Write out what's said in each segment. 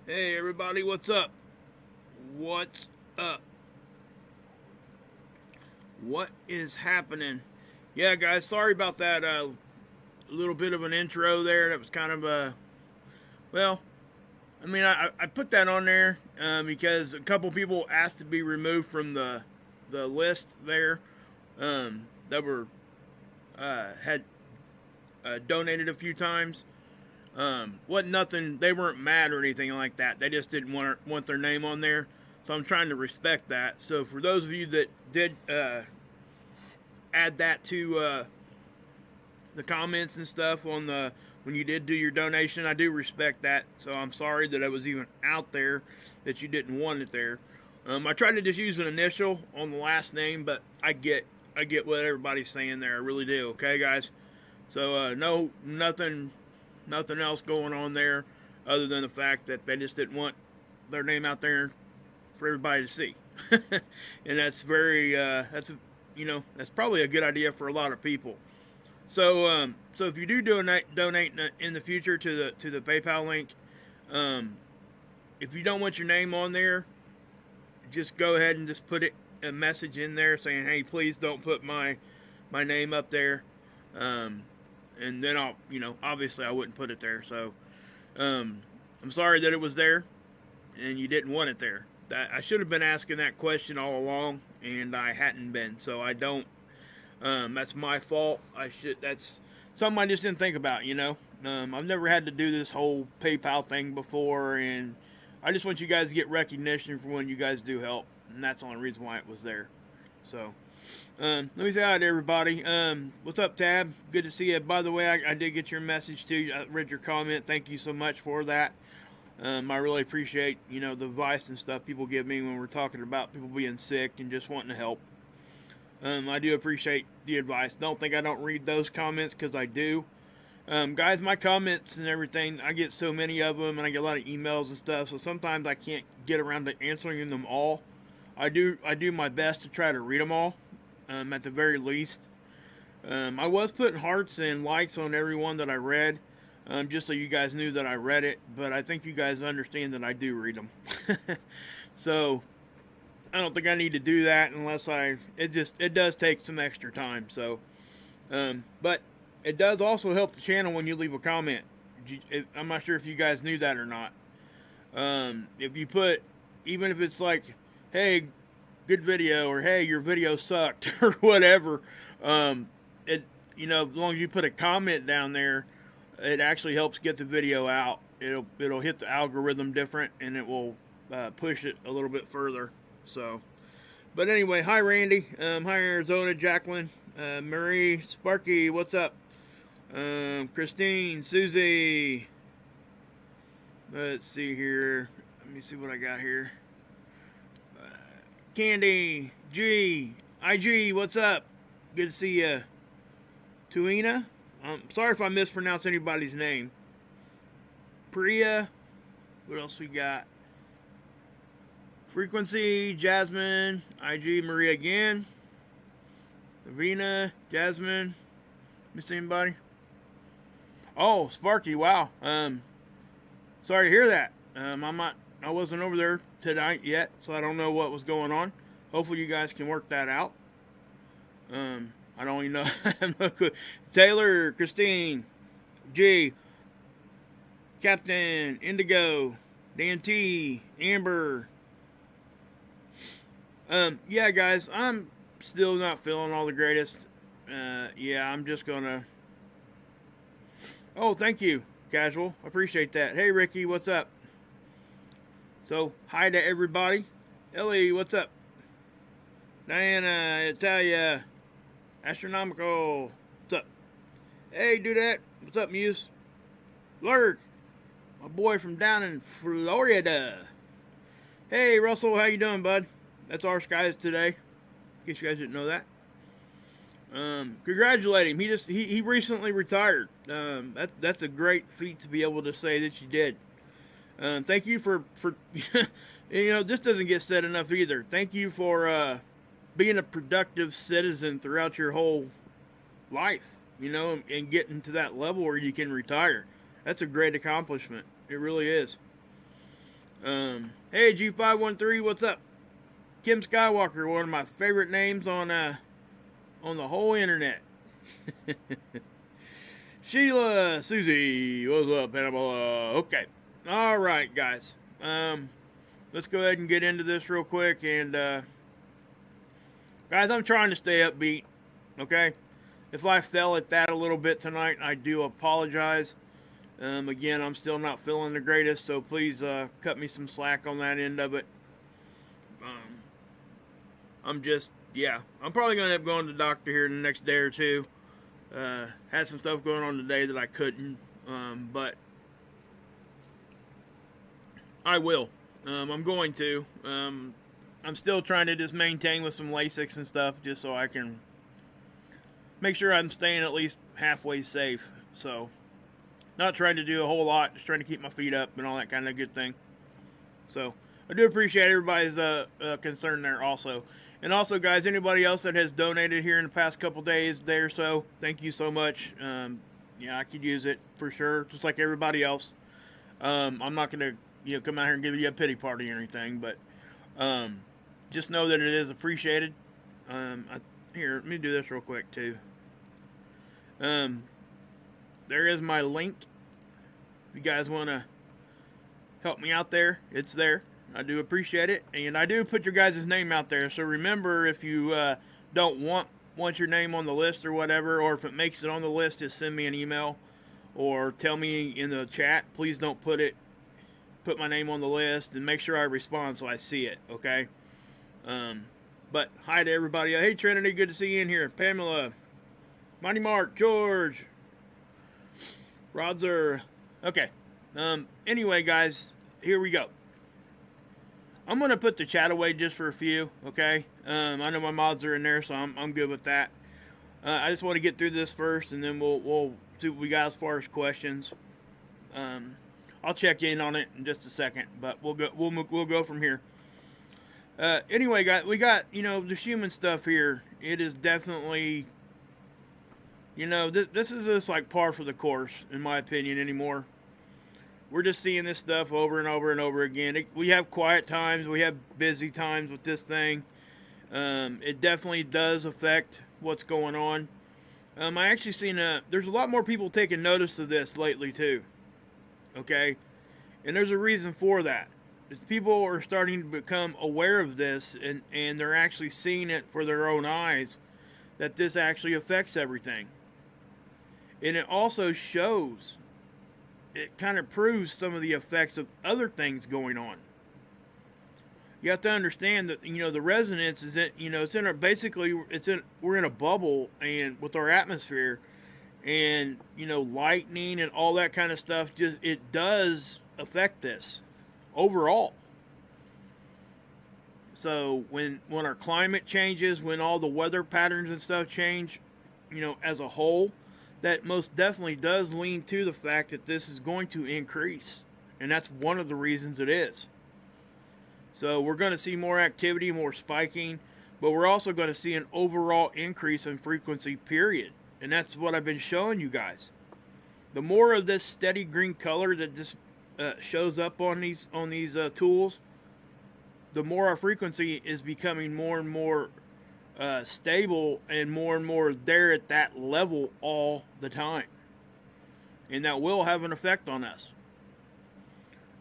Hey everybody, what's up? What's up? What is happening? Yeah, guys, sorry about that little bit of an intro there. That was kind of well, I mean, I put that on there because a couple people asked to be removed from the list there that were had donated a few times. Wasn't nothing. They weren't mad or anything like that. They just didn't want their name on there. So I'm trying to respect that. So for those of you that did add that to the comments and stuff on the when you did do your donation, I do respect that. So I'm sorry that it was even out there that you didn't want it there. I tried to just use an initial on the last name, but I get what everybody's saying there. I really do. Okay, guys. So no, nothing else going on there other than the fact that they just didn't want their name out there for everybody to see. And that's very that's probably a good idea for a lot of people. So so if you do donate in the future to the PayPal link, if you don't want your name on there, just go ahead and just put a message in there saying, hey, please don't put my name up there. And then I'll, obviously I wouldn't put it there. So, I'm sorry that it was there and you didn't want it there. I should have been asking that question all along and I hadn't been. So I don't, that's my fault. That's something I just didn't think about, I've never had to do this whole PayPal thing before, and I just want you guys to get recognition for when you guys do help. And that's the only reason why it was there. So, let me say hi to everybody. What's up, Tab? Good to see you. By the way, I did get your message too. I read your comment. Thank you so much for that. I really appreciate, the advice and stuff people give me when we're talking about people being sick and just wanting to help. I do appreciate the advice. Don't think I don't read those comments, because I do. Guys, my comments and everything, I get so many of them, and I get a lot of emails and stuff, so sometimes I can't get around to answering them all. I do my best to try to read them all. At the very least. I was putting hearts and likes on every one that I read, just so you guys knew that I read it, but I think you guys understand that I do read them. So, I don't think I need to do that unless it does take some extra time, so, but it does also help the channel when you leave a comment. I'm not sure if you guys knew that or not. If you put, even if it's like, hey, good video, or hey, your video sucked, or whatever, as long as you put a comment down there, it actually helps get the video out. It'll hit the algorithm different, and it will push it a little bit further. So, but anyway, hi Randy, hi Arizona, Jacqueline, Marie, Sparky, what's up? Christine, Susie. Let's see here. Let me see what I got here. Candy, IG, what's up? Good to see you. Tuina, sorry if I mispronounce anybody's name. Priya, what else we got? Frequency, Jasmine, IG, Maria again. Lavina, Jasmine. Miss anybody? Oh, Sparky, wow. Sorry to hear that. I wasn't over there tonight yet, so I don't know what was going on. Hopefully you guys can work that out. I don't even know. I have no clue. Taylor, Christine, G, Captain, Indigo, Dan T, Amber. Yeah, guys, I'm still not feeling all the greatest. Yeah, I'm just gonna... Oh, thank you. Casual. I appreciate that. Hey, Ricky, what's up? So, hi to everybody. Ellie, what's up? Diana, Italia, Astronomical, what's up? Hey, do that. What's up, Muse? Lurk, my boy from down in Florida. Hey, Russell, how you doing, bud? That's our skies today. In case you guys didn't know that. Congratulate him. He recently retired. That's a great feat to be able to say that you did. Thank you for this doesn't get said enough either. Thank you for being a productive citizen throughout your whole life. And getting to that level where you can retire. That's a great accomplishment. It really is. Hey, G513, what's up? Kim Skywalker, one of my favorite names on the whole internet. Sheila, Susie, what's up, Annabella? Okay. All right, guys. Let's go ahead and get into this real quick. And, guys, I'm trying to stay upbeat, okay? If I fell at that a little bit tonight, I do apologize. Again, I'm still not feeling the greatest, so please cut me some slack on that end of it. I'm probably going to end up going to the doctor here in the next day or two. Had some stuff going on today that I couldn't, but I will. I'm going to. I'm still trying to just maintain with some Lasix and stuff just so I can make sure I'm staying at least halfway safe. So, not trying to do a whole lot, just trying to keep my feet up and all that kind of good thing. So, I do appreciate everybody's concern there also. And also, guys, anybody else that has donated here in the past couple days, day or so, thank you so much. I could use it for sure, just like everybody else. I'm not going to come out here and give you a pity party or anything, but just know that it is appreciated. Here, let me do this real quick, too. There is my link. If you guys want to help me out there, it's there. I do appreciate it. And I do put your guys' name out there. So remember, if you don't want your name on the list or whatever, or if it makes it on the list, just send me an email or tell me in the chat. Please don't put my name on the list, and make sure I respond so I see it, okay? But hi to everybody. Hey, Trinity, good to see you in here. Pamela, Monty Mark, George, Rodzer. Okay. Anyway, guys, here we go. I'm going to put the chat away just for a few, okay? I know my mods are in there, so I'm good with that. I just want to get through this first, and then we'll see what we got as far as questions. I'll check in on it in just a second, but we'll go from here. Anyway, guys, we got, the human stuff here. It is definitely, this is just like par for the course, in my opinion, anymore. We're just seeing this stuff over and over and over again. We have quiet times. We have busy times with this thing. It definitely does affect what's going on. I actually seen there's a lot more people taking notice of this lately, too. Okay? And there's a reason for that. People are starting to become aware of this, and they're actually seeing it for their own eyes, that this actually affects everything. And it also shows, it kind of proves some of the effects of other things going on. You have to understand that, the resonance is we're in a bubble, and with our atmosphere, and, lightning and all that kind of stuff, it does affect this overall. So when our climate changes, when all the weather patterns and stuff change, as a whole, that most definitely does lean to the fact that this is going to increase. And that's one of the reasons it is. So we're going to see more activity, more spiking, but we're also going to see an overall increase in frequency, period. And that's what I've been showing you guys. The more of this steady green color that just shows up on these tools, the more our frequency is becoming more and more stable and more there at that level all the time. And that will have an effect on us.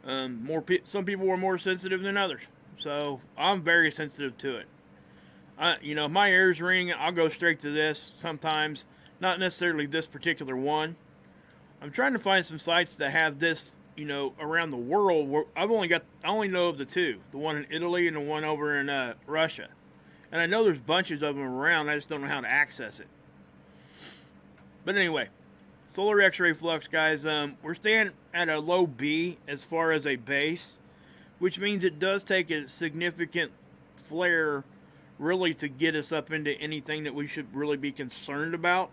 Some people are more sensitive than others. So I'm very sensitive to it. If my ears ring, I'll go straight to this sometimes. Not necessarily this particular one. I'm trying to find some sites that have this, you know, around the world. I only know of the two, the one in Italy and the one over in Russia. And I know there's bunches of them around. I just don't know how to access it. But anyway, solar X-ray flux, guys. We're staying at a low B as far as a base, which means it does take a significant flare really to get us up into anything that we should really be concerned about.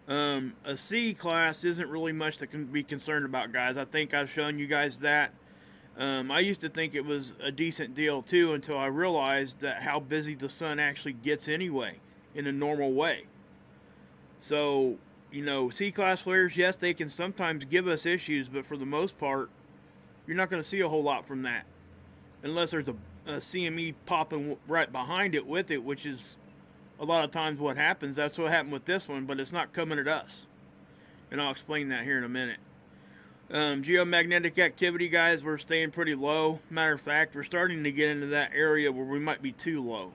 A C class isn't really much to be concerned about, guys. I think I've shown you guys that. I used to think it was a decent deal too until I realized that how busy the sun actually gets anyway in a normal way. So, you know, C-class flares, yes, they can sometimes give us issues, but for the most part, you're not going to see a whole lot from that. Unless there's a CME popping right behind it with it, which is a lot of times what happens. That's what happened with this one, but it's not coming at us. And I'll explain that here in a minute. Geomagnetic activity, guys, we're staying pretty low. Matter of fact, we're starting to get into that area where we might be too low.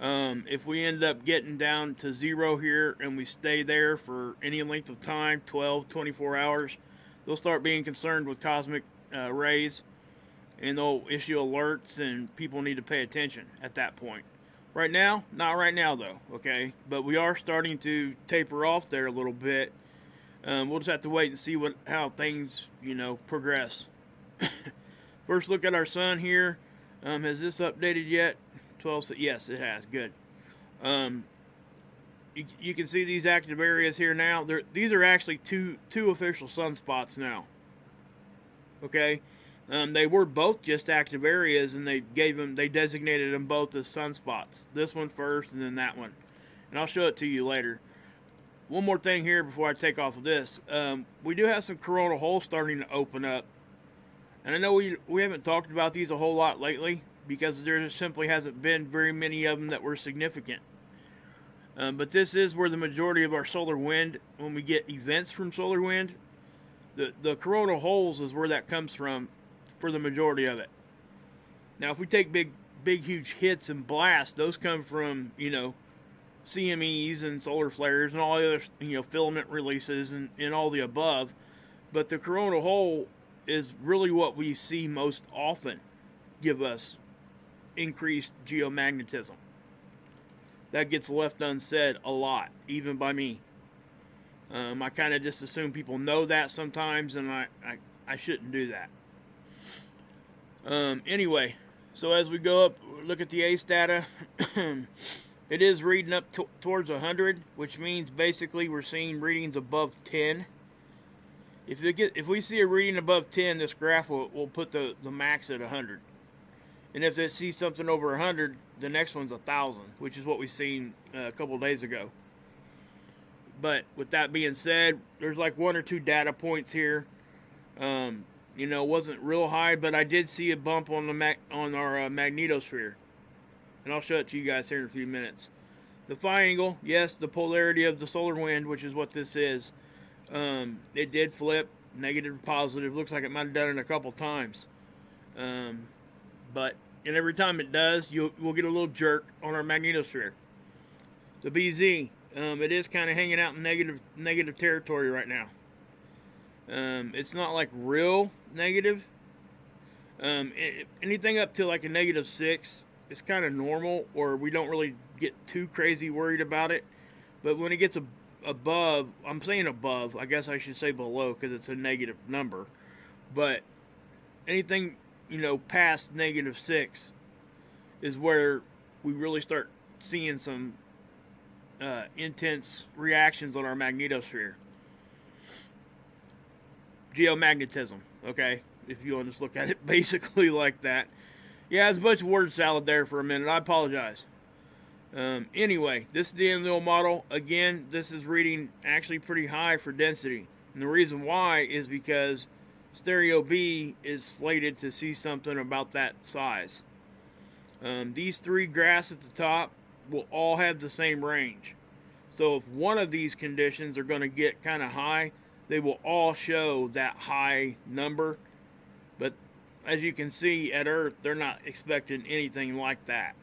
If we end up getting down to 0 here and we stay there for any length of time, 12, 24 hours, they'll start being concerned with cosmic rays, and they'll issue alerts, and people need to pay attention at that point. Right now, not right now though, okay? But we are starting to taper off there a little bit. We'll just have to wait and see how things, you know, progress. First look at our sun here. Has this updated yet? 12, yes, it has. Good. You can see these active areas here now. These are actually two official sunspots now. Okay. They were both just active areas, and they designated them both as sunspots. This one first, and then that one. And I'll show it to you later. One more thing here before I take off of this. We do have some coronal holes starting to open up. And I know we haven't talked about these a whole lot lately because there simply hasn't been very many of them that were significant. But this is where the majority of our solar wind, when we get events from solar wind, the coronal holes is where that comes from for the majority of it. Now, if we take big, huge hits and blasts, those come from, you know, CMEs and solar flares and all the other, you know, filament releases and all the above. But the coronal hole is really what we see most often give us increased geomagnetism. That gets left unsaid a lot, even by me. I kind of just assume people know that sometimes, and I shouldn't do that. Anyway, so as we go up, look at the ACE data. It is reading up towards 100, which means basically we're seeing readings above 10. If we see a reading above 10, this graph will put the max at 100. And if it sees something over 100, the next one's 1,000, which is what we seen a couple of days ago. But with that being said, there's like 1 or 2 data points here. You know, it wasn't real high, but I did see a bump on our magnetosphere. And I'll show it to you guys here in a few minutes. The phi angle, yes, the polarity of the solar wind, which is what this is. It did flip, negative to positive. Looks like it might have done it a couple times. But every time it does, we'll get a little jerk on our magnetosphere. The BZ, it is kind of hanging out in negative territory right now. It's not like real negative. Anything up to like a -6 is kind of normal, or we don't really get too crazy worried about it. But when it gets above, I'm saying above, I guess I should say below because it's a negative number. But anything, you know, past -6 is where we really start seeing some intense reactions on our magnetosphere. Geomagnetism, okay? If you want to just look at it basically like that. Yeah, it's a bunch of word salad there for a minute. I apologize. Anyway, this is the NLO model. Again, this is reading actually pretty high for density. And the reason why is because Stereo B is slated to see something about that size. These 3 graphs at the top will all have the same range. So if one of these conditions are going to get kind of high, they will all show that high number. But as you can see at Earth, they're not expecting anything like that.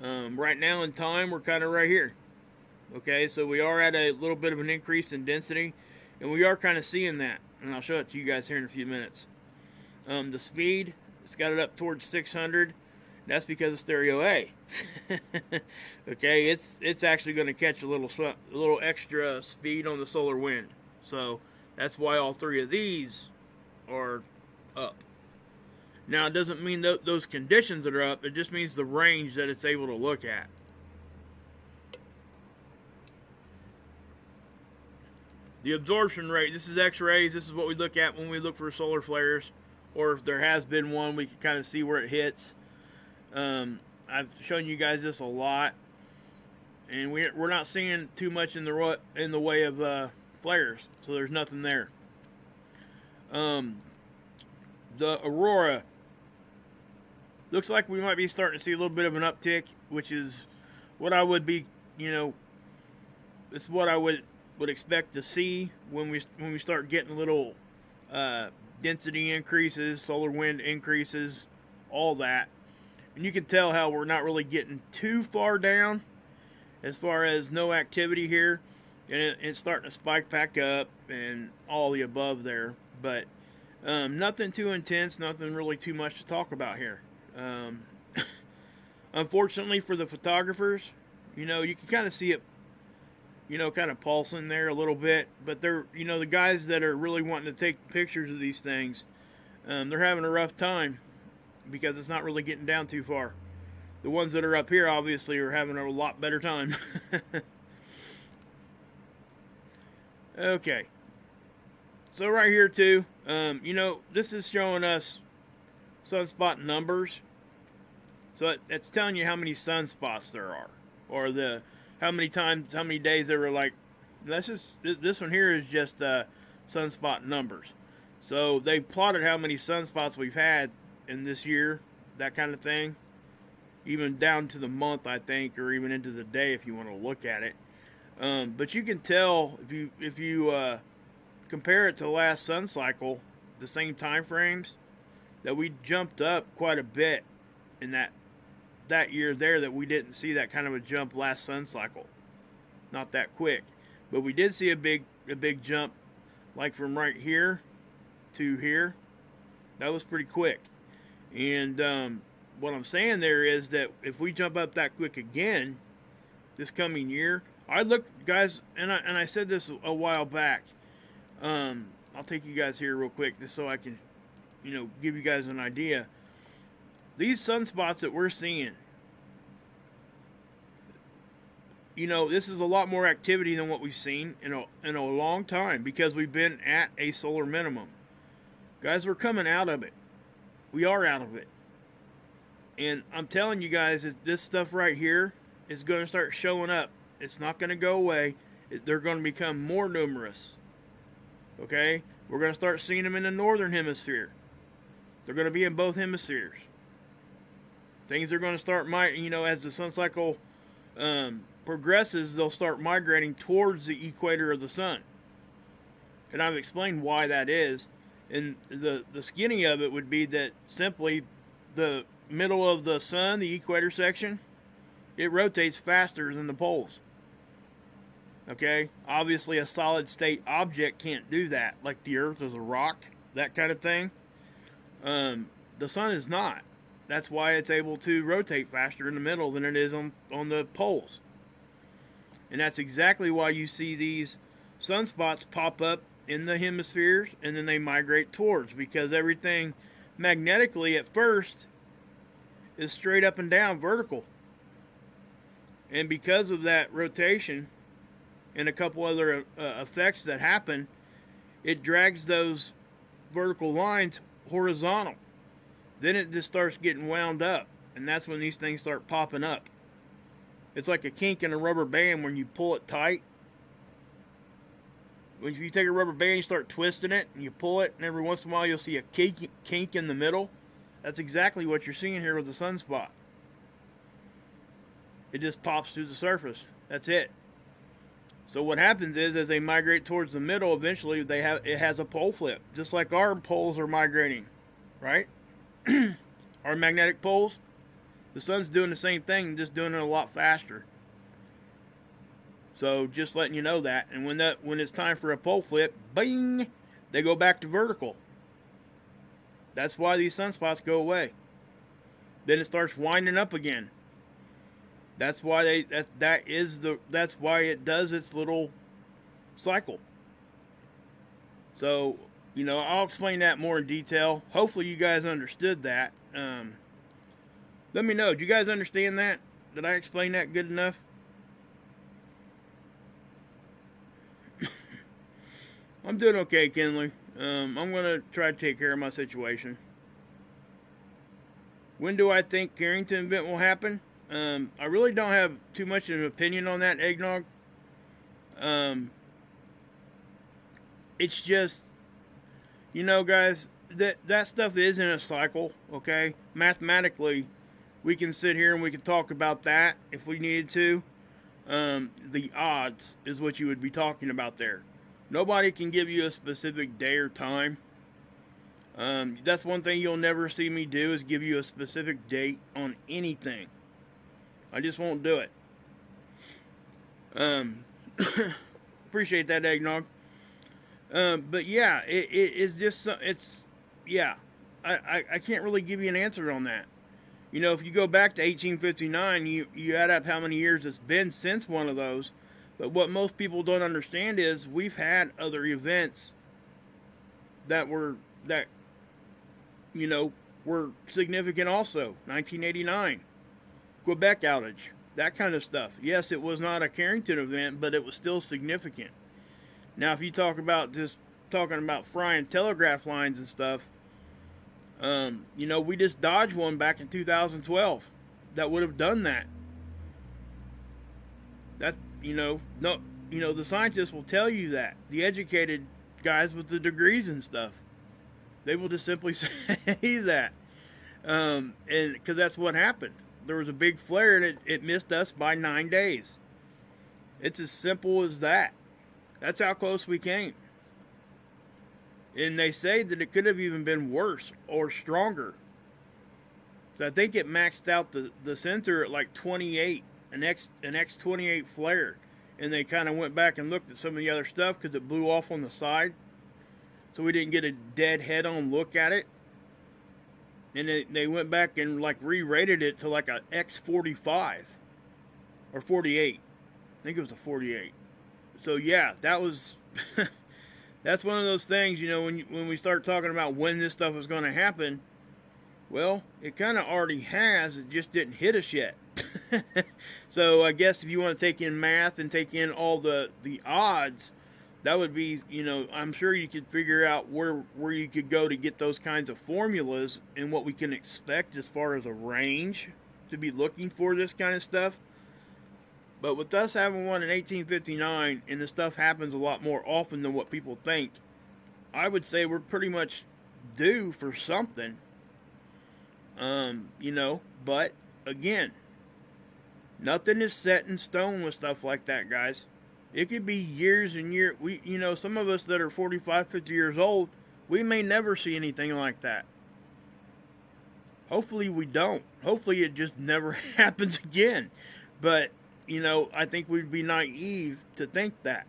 Right now in time, we're kind of right here. Okay, so we are at a little bit of an increase in density. And we are kind of seeing that, and I'll show it to you guys here in a few minutes. The speed, it's got it up towards 600. That's because of stereo A. Okay, it's actually going to catch a little extra speed on the solar wind. So that's why all three of these are up. Now it doesn't mean those conditions that are up. It just means the range that it's able to look at. The absorption rate. This is X-rays. This is what we look at when we look for solar flares, or if there has been one, we can kind of see where it hits. I've shown you guys this a lot, and we're not seeing too much in the way of flares, so there's nothing there. The aurora looks like we might be starting to see a little bit of an uptick, which is what I would be, it's what I would expect to see when we start getting little density increases, solar wind increases, all that. And you can tell how we're not really getting too far down as far as no activity here, and it's starting to spike back up and all the above there, but nothing too intense, nothing really too much to talk about here. Unfortunately for the photographers, you can kind of see it, kind of pulsing there a little bit, but they're, the guys that are really wanting to take pictures of these things, they're having a rough time because it's not really getting down too far. The ones that are up here obviously are having a lot better time. Okay. So right here too, this is showing us sunspot numbers. So it's telling you how many sunspots there are, or how many days there were. Like, this one here is just sunspot numbers. So they plotted how many sunspots we've had in this year, that kind of thing, even down to the month, I think, or even into the day if you want to look at it. But you can tell if you compare it to the last sun cycle, the same time frames, that we jumped up quite a bit in that year there, that we didn't see that kind of a jump last sun cycle. Not that quick, but we did see a big jump, like from right here to here. That was pretty quick. And what I'm saying there is that if we jump up that quick again this coming year, I look, guys, and I said this a while back. I'll take you guys here real quick just so I can, give you guys an idea. These sunspots that we're seeing, this is a lot more activity than what we've seen in a long time, because we've been at a solar minimum. Guys, we're coming out of it. We are out of it. And I'm telling you guys, this stuff right here is going to start showing up. It's not going to go away. They're going to become more numerous. Okay? We're going to start seeing them in the northern hemisphere. They're going to be in both hemispheres. Things are going to start, as the sun cycle progresses, they'll start migrating towards the equator of the sun. And I've explained why that is. And the skinny of it would be that simply the middle of the sun, the equator section, it rotates faster than the poles. Okay? Obviously a solid state object can't do that, like the earth is a rock, that kind of thing. The sun is not. That's why it's able to rotate faster in the middle than it is on the poles. And that's exactly why you see these sunspots pop up in the hemispheres, and then they migrate towards, because everything magnetically at first is straight up and down vertical. And because of that rotation and a couple other effects that happen, it drags those vertical lines horizontal. Then it just starts getting wound up, and that's when these things start popping up. It's like a kink in a rubber band when you pull it tight. If you take a rubber band, you start twisting it, and you pull it, and every once in a while you'll see a kink in the middle. That's exactly what you're seeing here with the sunspot. It just pops through the surface. That's it. So what happens is, as they migrate towards the middle, eventually it has a pole flip, just like our poles are migrating, right? Our magnetic poles. The sun's doing the same thing, just doing it a lot faster. So just letting you know that. And when it's time for a pole flip, bing, they go back to vertical. That's why these sunspots go away. Then it starts winding up again. That's why that's why it does its little cycle. So, you know, I'll explain that more in detail. Hopefully you guys understood that. Let me know. Do you guys understand that? Did I explain that good enough? I'm doing okay, Kinley. I'm going to try to take care of my situation. When do I think Carrington event will happen? I really don't have too much of an opinion on that, Eggnog. It's just, you know, guys, that stuff is in a cycle, okay? Mathematically, we can sit here and we can talk about that if we needed to. The odds is what you would be talking about there. Nobody can give you a specific day or time. That's one thing you'll never see me do, is give you a specific date on anything. I just won't do it. Appreciate that, Eggnog. But yeah, it's just, yeah, I can't really give you an answer on that. You know, if you go back to 1859, you add up how many years it's been since one of those. But what most people don't understand is we've had other events that were significant also. 1989, Quebec outage, that kind of stuff. Yes, it was not a Carrington event, but it was still significant. Now, if you talk about just talking about frying telegraph lines and stuff, you know, we just dodged one back in 2012 that would have done that. That, the scientists will tell you that. The educated guys with the degrees and stuff, they will just simply say that. And because that's what happened. There was a big flare and it missed us by 9 days. It's as simple as that. That's how close we came. And they say that it could have even been worse or stronger. So I think it maxed out the sensor at like 28, an X28 flare. And they kind of went back and looked at some of the other stuff because it blew off on the side. So we didn't get a dead head-on look at it. And they went back and like re-rated it to like a X45 or 48. I think it was a 48. So yeah, that was that's one of those things, you know, when we start talking about when this stuff is going to happen. Well, it kind of already has. It just didn't hit us yet. So I guess if you want to take in math and take in all the odds, that would be, you know, I'm sure you could figure out where you could go to get those kinds of formulas and what we can expect as far as a range to be looking for this kind of stuff. But with us having one in 1859, and this stuff happens a lot more often than what people think, I would say we're pretty much due for something. But again, nothing is set in stone with stuff like that, guys. It could be years and years. Some of us that are 45, 50 years old, we may never see anything like that. Hopefully we don't. Hopefully it just never happens again. But, I think we'd be naive to think that.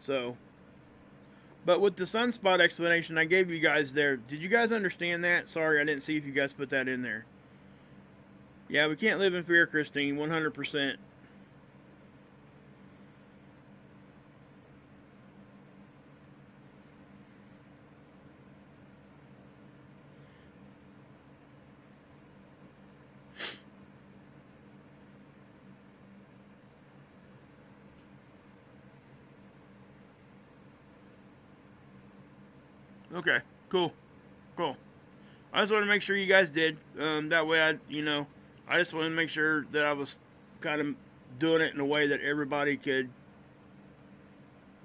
So, but with the sunspot explanation I gave you guys there, did you guys understand that? Sorry, I didn't see if you guys put that in there. Yeah, we can't live in fear, Christine, 100%. Okay, cool. I just want to make sure you guys did. That way I just wanted to make sure that I was kind of doing it in a way that everybody could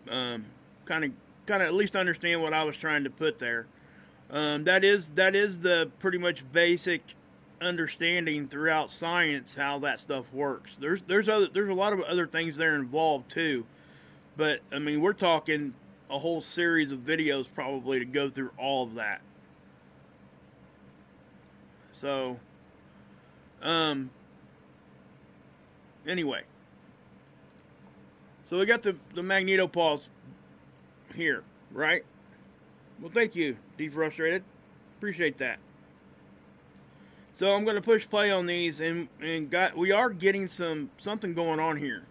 kind of at least understand what I was trying to put there. That is the pretty much basic understanding throughout science how that stuff works. There's a lot of other things there involved too, but I mean we're talking a whole series of videos probably to go through all of that. So, anyway, So we got the magnetopause here, right? Well, thank you, Defrustrated. Appreciate that. So I'm going to push play on these, and we are getting something going on here.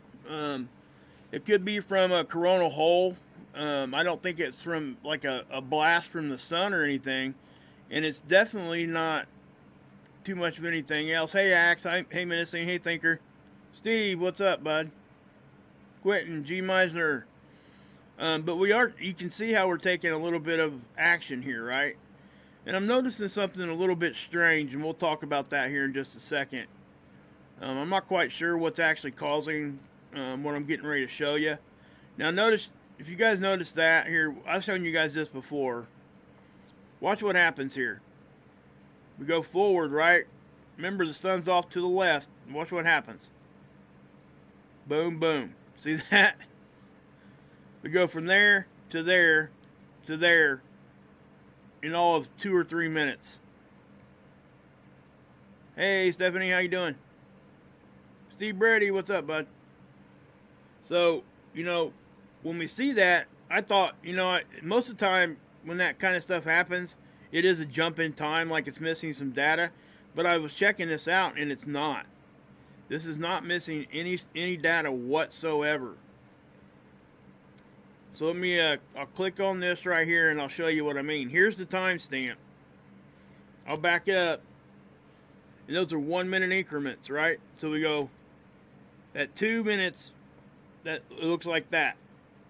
It could be from a coronal hole. I don't think it's from like a blast from the sun or anything, and it's definitely not too much of anything else. Hey Axe, hey Menacing, hey Thinker, Steve, what's up, bud? Quentin, G Meisner. But you can see how we're taking a little bit of action here, right? And I'm noticing something a little bit strange, and we'll talk about that here in just a second. I'm not quite sure what's actually causing what I'm getting ready to show you. Now notice, if you guys notice that here, I've shown you guys this before. Watch what happens here. We go forward, right? Remember, the sun's off to the left. Watch what happens. Boom, boom. See that? We go from there to there to there in all of 2 or 3 minutes. Hey, Stephanie, how you doing? Steve Brady, what's up, bud? So, when we see that, I thought, most of the time when that kind of stuff happens, it is a jump in time, like it's missing some data. But I was checking this out, and it's not. This is not missing any data whatsoever. So let me, I'll click on this right here, and I'll show you what I mean. Here's the timestamp. I'll back it up. And those are 1 minute increments, right? So we go at 2 minutes, that it looks like that.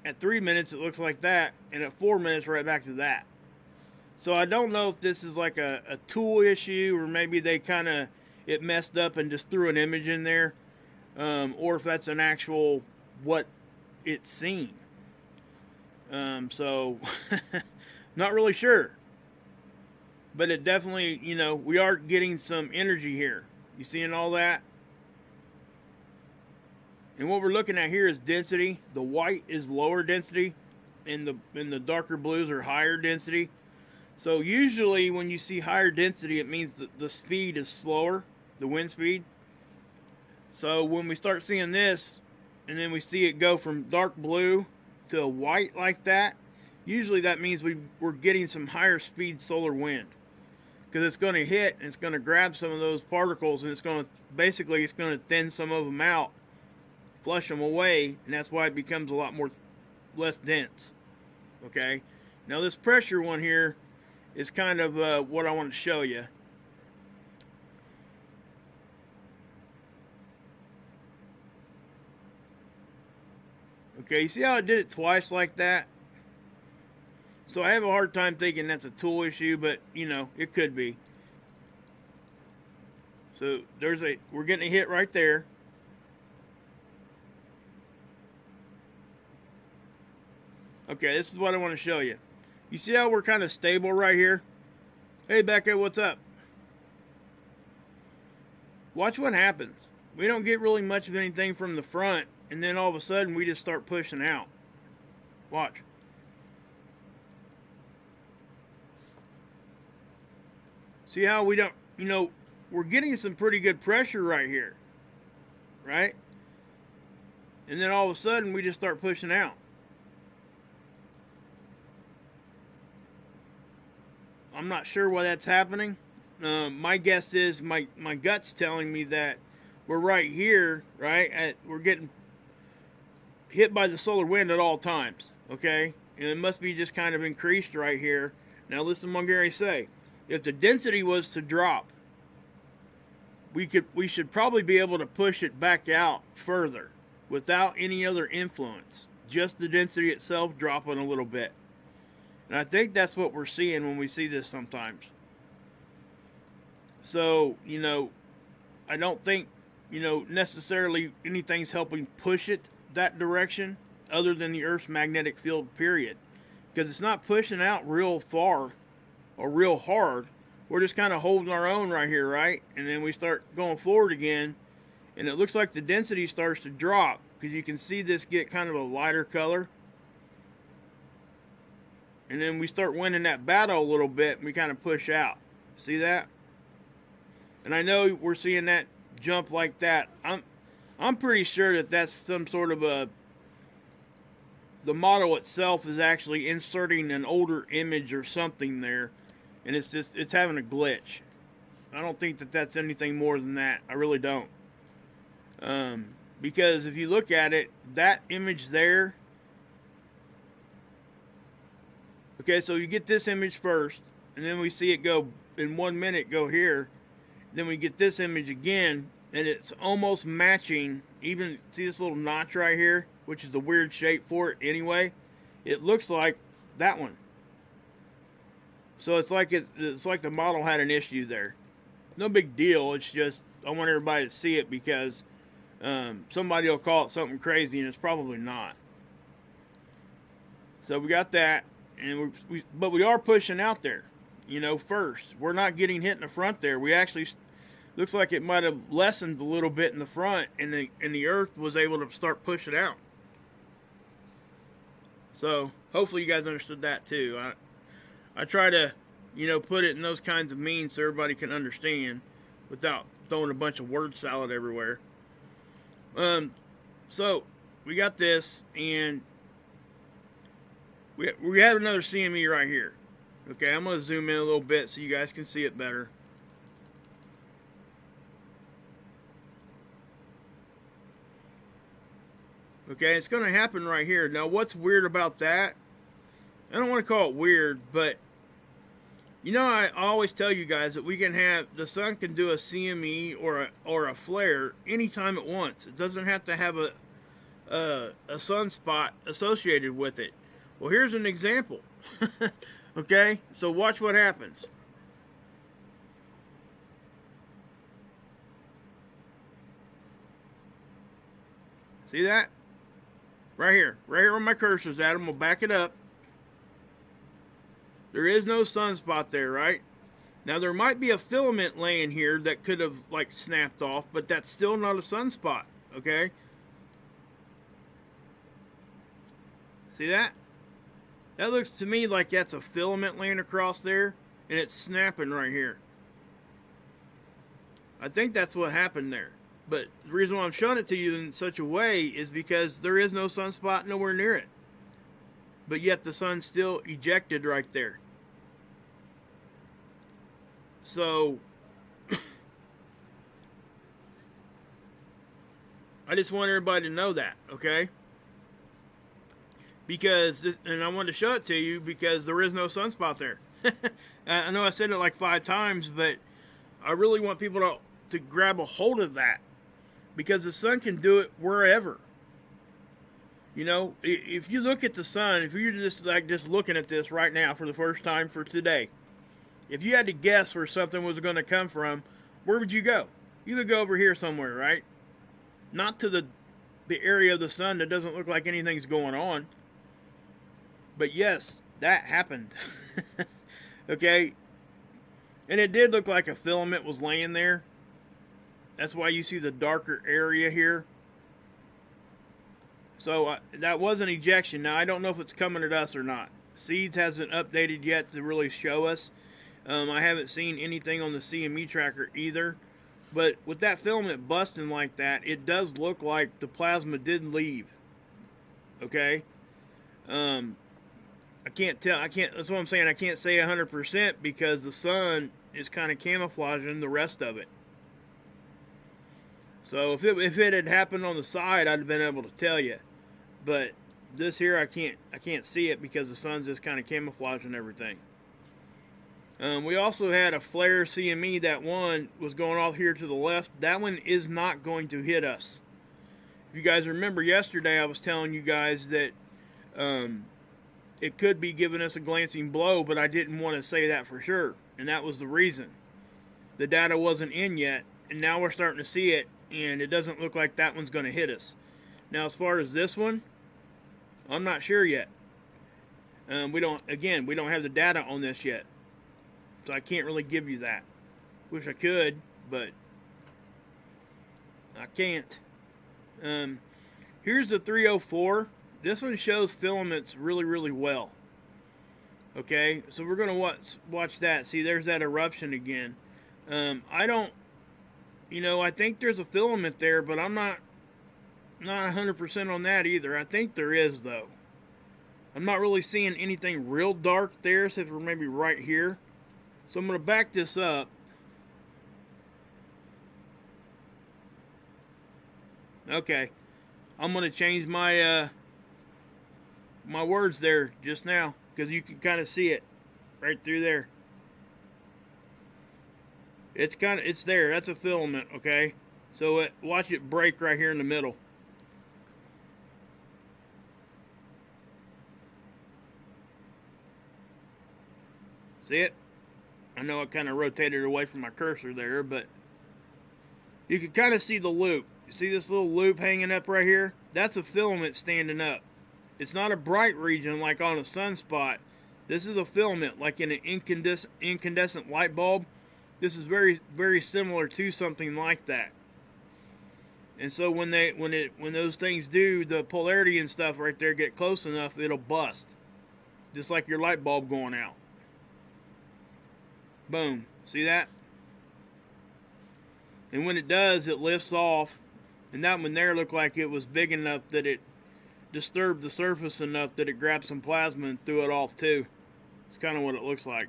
At 3 minutes, it looks like that. And at 4 minutes, right back to that. So I don't know if this is like a tool issue, or maybe they it messed up and just threw an image in there. Or if that's an actual what it's seen. So, not really sure. But it definitely, we are getting some energy here. You seeing all that? And what we're looking at here is density. The white is lower density, and the darker blues are higher density. So usually when you see higher density, it means that the speed is slower, the wind speed. So when we start seeing this, and then we see it go from dark blue to white like that, usually that means we're getting some higher speed solar wind, because it's going to hit and it's going to grab some of those particles, and it's going to thin some of them out, flush them away, and that's why it becomes a lot less dense. Okay, now this pressure one here is kind of what I want to show you. Okay, you see how I did it twice like that? So I have a hard time thinking that's a tool issue, but it could be. So we're getting a hit right there. Okay, this is what I want to show you. You see how we're kind of stable right here? Hey Becca, what's up? Watch what happens. We don't get really much of anything from the front, and then all of a sudden we just start pushing out. Watch. See how we don't, we're getting some pretty good pressure right here. Right? And then all of a sudden we just start pushing out. I'm not sure why that's happening. My guess is my gut's telling me that we're right here, right? We're getting hit by the solar wind at all times, okay? And it must be just kind of increased right here. Now listen to what Gary say. If the density was to drop, we should probably be able to push it back out further without any other influence. Just the density itself dropping a little bit. And I think that's what we're seeing when we see this sometimes. So, I don't think, necessarily anything's helping push it that direction other than the Earth's magnetic field, period. Because it's not pushing out real far or real hard. We're just kind of holding our own right here, right? And then we start going forward again, and it looks like the density starts to drop, because you can see this get kind of a lighter color. And then we start winning that battle a little bit, and we kind of push out. See that? And I know we're seeing that jump like that. I'm pretty sure that that's some sort of the model itself is actually inserting an older image or something there, and it's having a glitch. I don't think that that's anything more than that. I really don't. Because if you look at it, that image there. Okay, so you get this image first, and then we see it go in 1 minute, go here. Then we get this image again, and it's almost matching. Even see this little notch right here, which is a weird shape for it anyway. It looks like that one. So it's like the model had an issue there. No big deal. It's just I want everybody to see it because somebody will call it something crazy, and it's probably not. So we got that, and but we are pushing out there. You know, first we're not getting hit in the front there. We actually looks like it might have lessened a little bit in the front, and the Earth was able to start pushing out. So hopefully you guys understood that too. I try to, you know, put it in those kinds of means so everybody can understand without throwing a bunch of word salad everywhere. So we got this, and we have another CME right here. Okay, I'm going to zoom in a little bit so you guys can see it better. Okay, it's going to happen right here. Now, what's weird about that? I don't want to call it weird, but you know, I always tell you guys that we can have the sun can do a CME or a flare anytime it wants. It doesn't have to have a sunspot associated with it. Well, here's an example. Okay, so watch what happens. See that? Right here where my cursor's at. I'm gonna back it up. There is no sunspot there, right? Now there might be a filament laying here that could have like snapped off, but that's still not a sunspot, okay? See that? That looks to me like that's a filament laying across there, and it's snapping right here. I think that's what happened there. But the reason why I'm showing it to you in such a way is because there is no sunspot nowhere near it. But yet the sun's still ejected right there. So I just want everybody to know that, okay? Because, and I wanted to show it to you because there is no sunspot there. I know I said it like 5 times, but I really want people to grab a hold of that. Because the sun can do it wherever. You know, if you look at the sun, if you're just looking at this right now for the first time for today, if you had to guess where something was going to come from, where would you go? You would go over here somewhere, right? Not to the area of the sun that doesn't look like anything's going on. But yes, that happened. Okay? And it did look like a filament was laying there. That's why you see the darker area here. So that was an ejection. Now, I don't know if it's coming at us or not. Seeds hasn't updated yet to really show us. I haven't seen anything on the CME tracker either. But with that filament busting like that, it does look like the plasma did leave. Okay? I can't tell. That's what I'm saying. I can't say 100% because the sun is kind of camouflaging the rest of it. So if it had happened on the side, I'd have been able to tell you. But this here, I can't see it because the sun's just kind of camouflaging everything. We also had a flare CME. That one was going off here to the left. That one is not going to hit us. If you guys remember yesterday, I was telling you guys that it could be giving us a glancing blow, but I didn't want to say that for sure. And that was the reason. The data wasn't in yet, and now we're starting to see it, and it doesn't look like that one's going to hit us. Now, as far as this one, I'm not sure yet. We don't have the data on this yet. So I can't really give you that. Wish I could, but I can't. Here's the 304. This one shows filaments really, really well. Okay, so we're going to watch that. See, there's that eruption again. I think there's a filament there, but I'm not 100% on that either. I think there is, though. I'm not really seeing anything real dark there, except for maybe right here. So I'm going to back this up. Okay. I'm going to change my my words there just now, because you can kind of see it right through there. It's there. That's a filament, okay? So watch it break right here in the middle. See it? I know I kind of rotated away from my cursor there, but you can kind of see the loop. You see this little loop hanging up right here? That's a filament standing up. It's not a bright region like on a sunspot. This is a filament, like in an incandescent light bulb. This is very, very similar to something like that. And so when those things do, the polarity and stuff right there get close enough, it'll bust. Just like your light bulb going out. Boom. See that? And when it does, it lifts off. And that one there looked like it was big enough that it disturbed the surface enough that it grabbed some plasma and threw it off too. It's kind of what it looks like.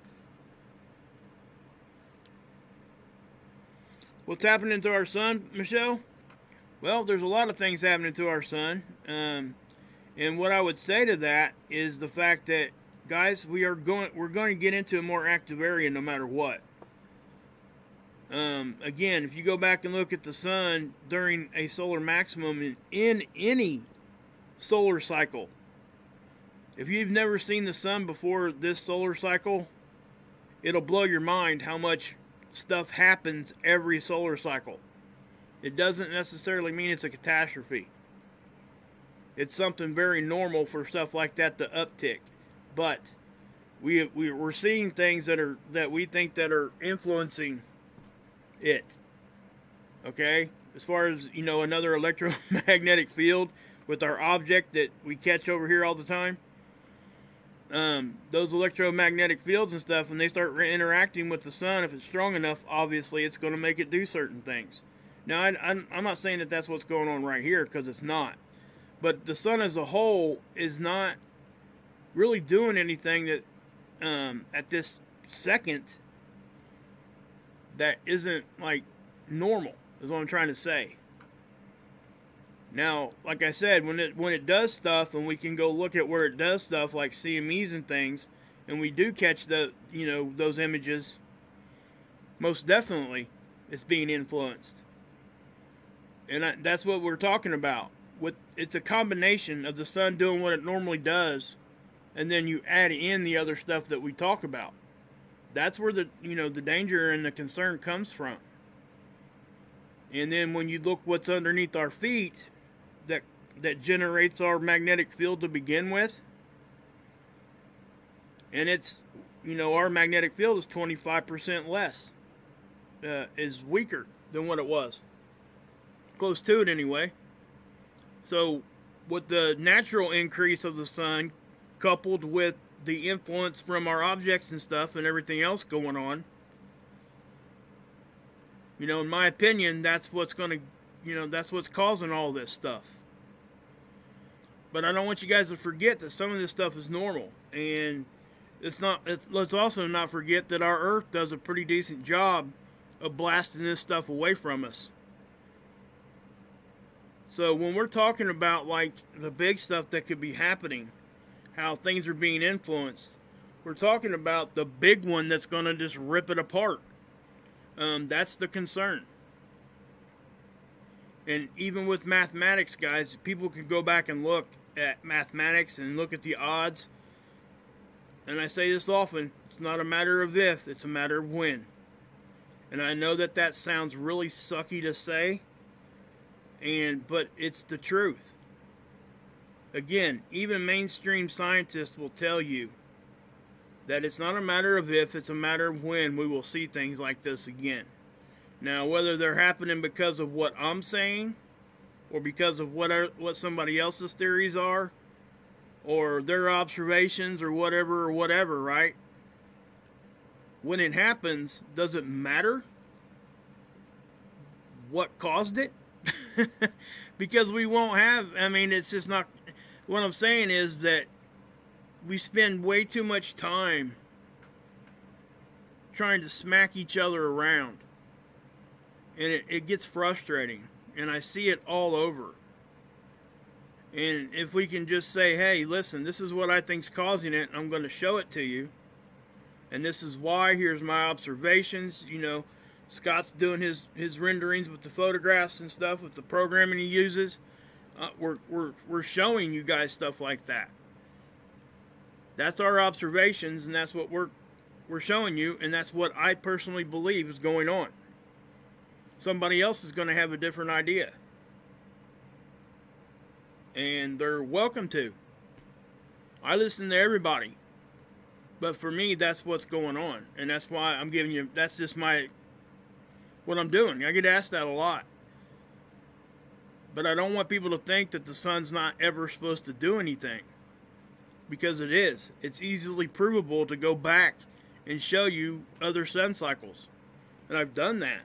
What's happening to our sun, Michelle? Well, there's a lot of things happening to our sun. And what I would say to that is the fact that, guys, we're going to get into a more active area no matter what. Again, if you go back and look at the sun during a solar maximum in any solar cycle, if you've never seen the sun before this solar cycle, it'll blow your mind how much stuff happens every solar cycle. It doesn't necessarily mean it's a catastrophe. It's something very normal for stuff like that to uptick. But we're seeing things that we think that are influencing it. Okay? As far as, you know, another electromagnetic field with our object that we catch over here all the time. Those electromagnetic fields and stuff, when they start interacting with the sun, if it's strong enough, obviously it's going to make it do certain things. Now, I'm not saying that that's what's going on right here, because it's not. But the sun as a whole is not really doing anything that at this second that isn't like normal, is what I'm trying to say. Now, like I said, when it does stuff, and we can go look at where it does stuff like CMEs and things, and we do catch those images, most definitely it's being influenced. And that's what we're talking about. It's a combination of the sun doing what it normally does, and then you add in the other stuff that we talk about. That's where the danger and the concern comes from. And then when you look what's underneath our feet, that generates our magnetic field to begin with, and it's, our magnetic field is 25% less, is weaker than what it was. Close to it anyway. So with the natural increase of the sun, coupled with the influence from our objects and stuff and everything else going on, in my opinion, that's what's that's what's causing all this stuff. But I don't want you guys to forget that some of this stuff is normal, and let's also not forget that our Earth does a pretty decent job of blasting this stuff away from us. So when we're talking about like the big stuff that could be happening, how things are being influenced, we're talking about the big one that's going to just rip it apart. That's the concern. And even with mathematics, guys, people can go back and look at mathematics and look at the odds. And I say this often, it's not a matter of if, it's a matter of when. And I know that sounds really sucky to say, but it's the truth. Again, even mainstream scientists will tell you that it's not a matter of if, it's a matter of when we will see things like this again. Now, whether they're happening because of what I'm saying, or because of what somebody else's theories are, or their observations, or whatever, right? When it happens, does it matter what caused it? Because we won't have, it's just not, what I'm saying is that we spend way too much time trying to smack each other around. And it gets frustrating. And I see it all over. And if we can just say, hey, listen, this is what I think's causing it. I'm going to show it to you. And this is why. Here's my observations. You know, Scott's doing his renderings with the photographs and stuff with the programming he uses. We're showing you guys stuff like that. That's our observations, and that's what we're showing you, and that's what I personally believe is going on. Somebody else is going to have a different idea. And they're welcome to. I listen to everybody. But for me, that's what's going on. And that's why I'm giving you, that's just what I'm doing. I get asked that a lot. But I don't want people to think that the sun's not ever supposed to do anything. Because it is. It's easily provable to go back and show you other sun cycles. And I've done that.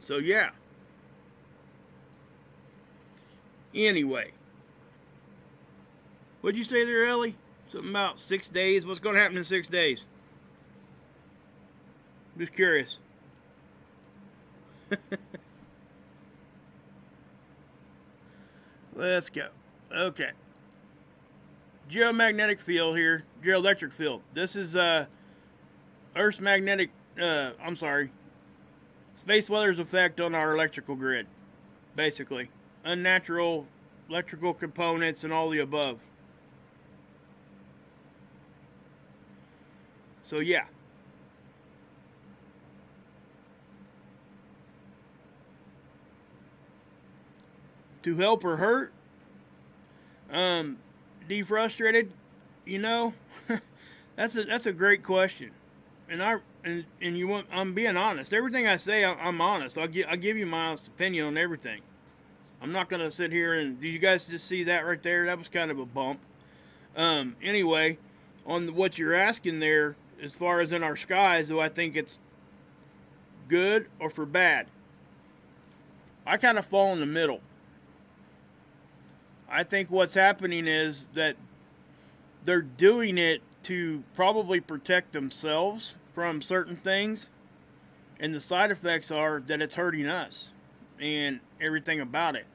So yeah. Anyway. What'd you say there, Ellie? Something about 6 days? What's going to happen in 6 days? Just curious. Let's go. Okay. Geomagnetic field here. Geoelectric field. This is Earth's magnetic, space weather's effect on our electrical grid. Basically. Unnatural electrical components and all the above. So yeah. To help or hurt? Defrustrated? You know, that's a great question. And you want, I'm being honest. Everything I say, I'm honest. I'll give you my honest opinion on everything. I'm not gonna sit here and, do you guys just see that right there? That was kind of a bump. Anyway, on what you're asking there, as far as in our skies, do I think it's good or for bad? I kind of fall in the middle. I think what's happening is that they're doing it to probably protect themselves from certain things. And the side effects are that it's hurting us and everything about it.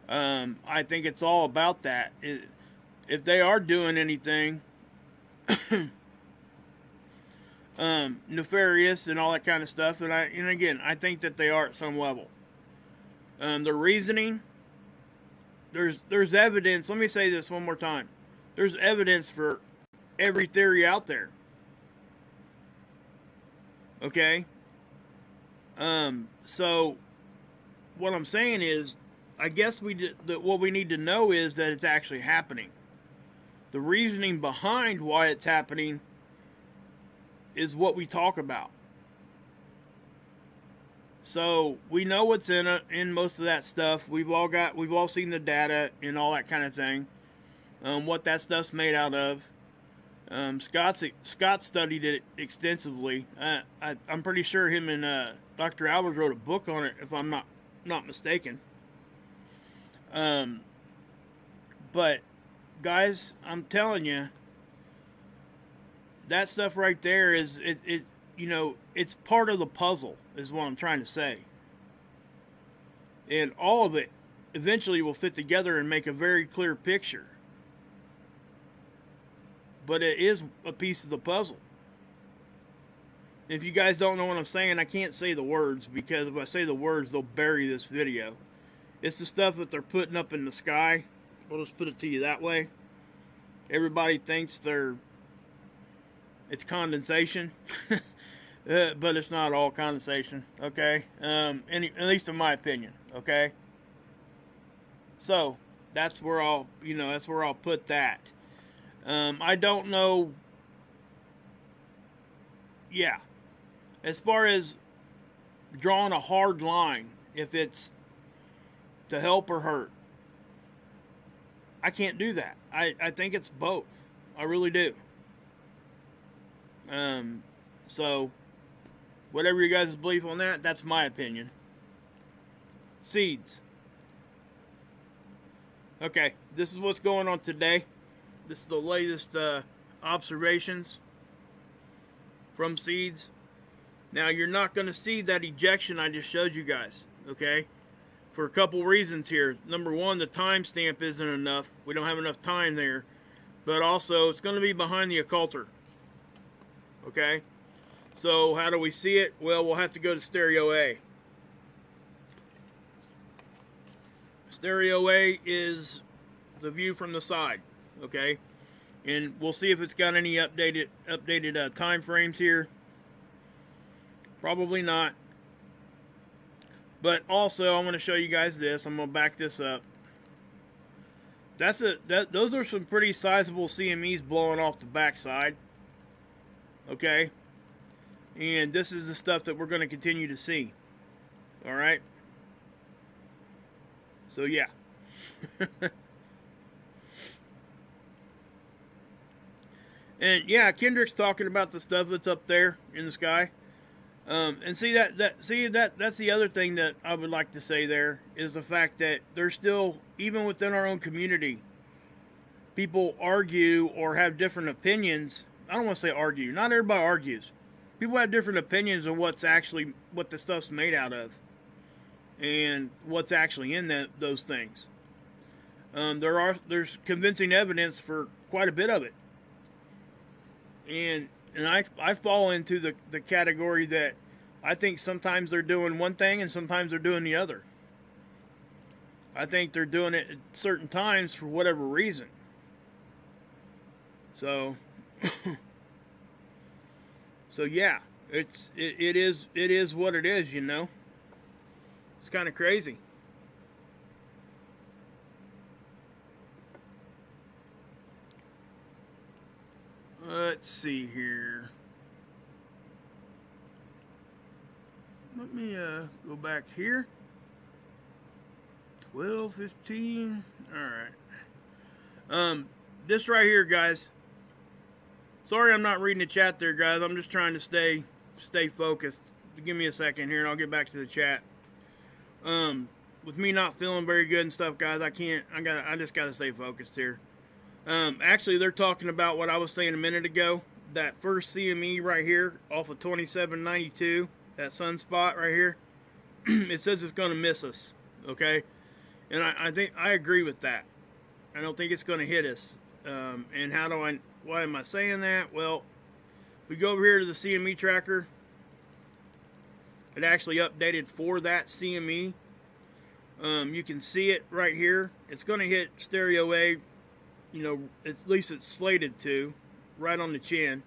I think it's all about that. If they are doing anything nefarious and all that kind of stuff, and again, I think that they are at some level. The reasoning, there's evidence. Let me say this one more time. There's evidence for every theory out there. Okay? So what I'm saying is, I guess what we need to know is that it's actually happening. The reasoning behind why it's happening is what we talk about. So we know what's in most of that stuff. We've all seen the data and all that kind of thing. What that stuff's made out of. Scott studied it extensively. I'm pretty sure him and Dr. Albers wrote a book on it, if I'm not mistaken. But guys, I'm telling you, that stuff right there is it's part of the puzzle, is what I'm trying to say. And all of it eventually will fit together and make a very clear picture. But it is a piece of the puzzle. If you guys don't know what I'm saying, I can't say the words, because if I say the words, they'll bury this video. It's the stuff that they're putting up in the sky. We'll just put it to you that way. Everybody thinks it's condensation. But it's not all condensation, okay? At least in my opinion, okay? So, that's where I'll put that. I don't know. Yeah. As far as drawing a hard line, if it's to help or hurt, I can't do that. I think it's both. I really do. So, whatever you guys' belief on that, that's my opinion. Seeds. Okay, this is what's going on today. This is the latest observations from seeds. Now, you're not going to see that ejection I just showed you guys, okay? For a couple reasons here. Number one, the timestamp isn't enough. We don't have enough time there. But also, it's going to be behind the occulter, okay? So, how do we see it? Well, we'll have to go to Stereo A. Stereo A is the view from the side, okay? And we'll see if it's got any updated time frames here. Probably not. But also, I'm going to show you guys this. I'm going to back this up. Those are some pretty sizable CMEs blowing off the backside, okay? And this is the stuff that we're going to continue to see. All right? So, yeah. And, yeah, Kendrick's talking about the stuff that's up there in the sky. And see, that's the other thing that I would like to say there, is the fact that there's still, even within our own community, people argue or have different opinions. I don't want to say argue. Not everybody argues. People have different opinions of what the stuff's made out of, and what's actually in those things. There's convincing evidence for quite a bit of it, and I fall into the category that I think sometimes they're doing one thing and sometimes they're doing the other. I think they're doing it at certain times for whatever reason. So, so yeah, it is what it is, you know. It's kind of crazy. Let's see here. Let me go back here. 12:15. All right. This right here, guys. Sorry, I'm not reading the chat there, guys. I'm just trying to stay focused. Give me a second here, and I'll get back to the chat. With me not feeling very good and stuff, guys, I just gotta stay focused here. Actually, they're talking about what I was saying a minute ago. That first CME right here, off of 2792, that Sunspot right here. It says it's going to miss us, okay? And I think I agree with that. I don't think it's going to hit us. And why am I saying that? Well, we go over here to the CME tracker. It actually updated for that CME. You can see it right here. It's going to hit Stereo A. You know, at least it's slated to, right on the chin.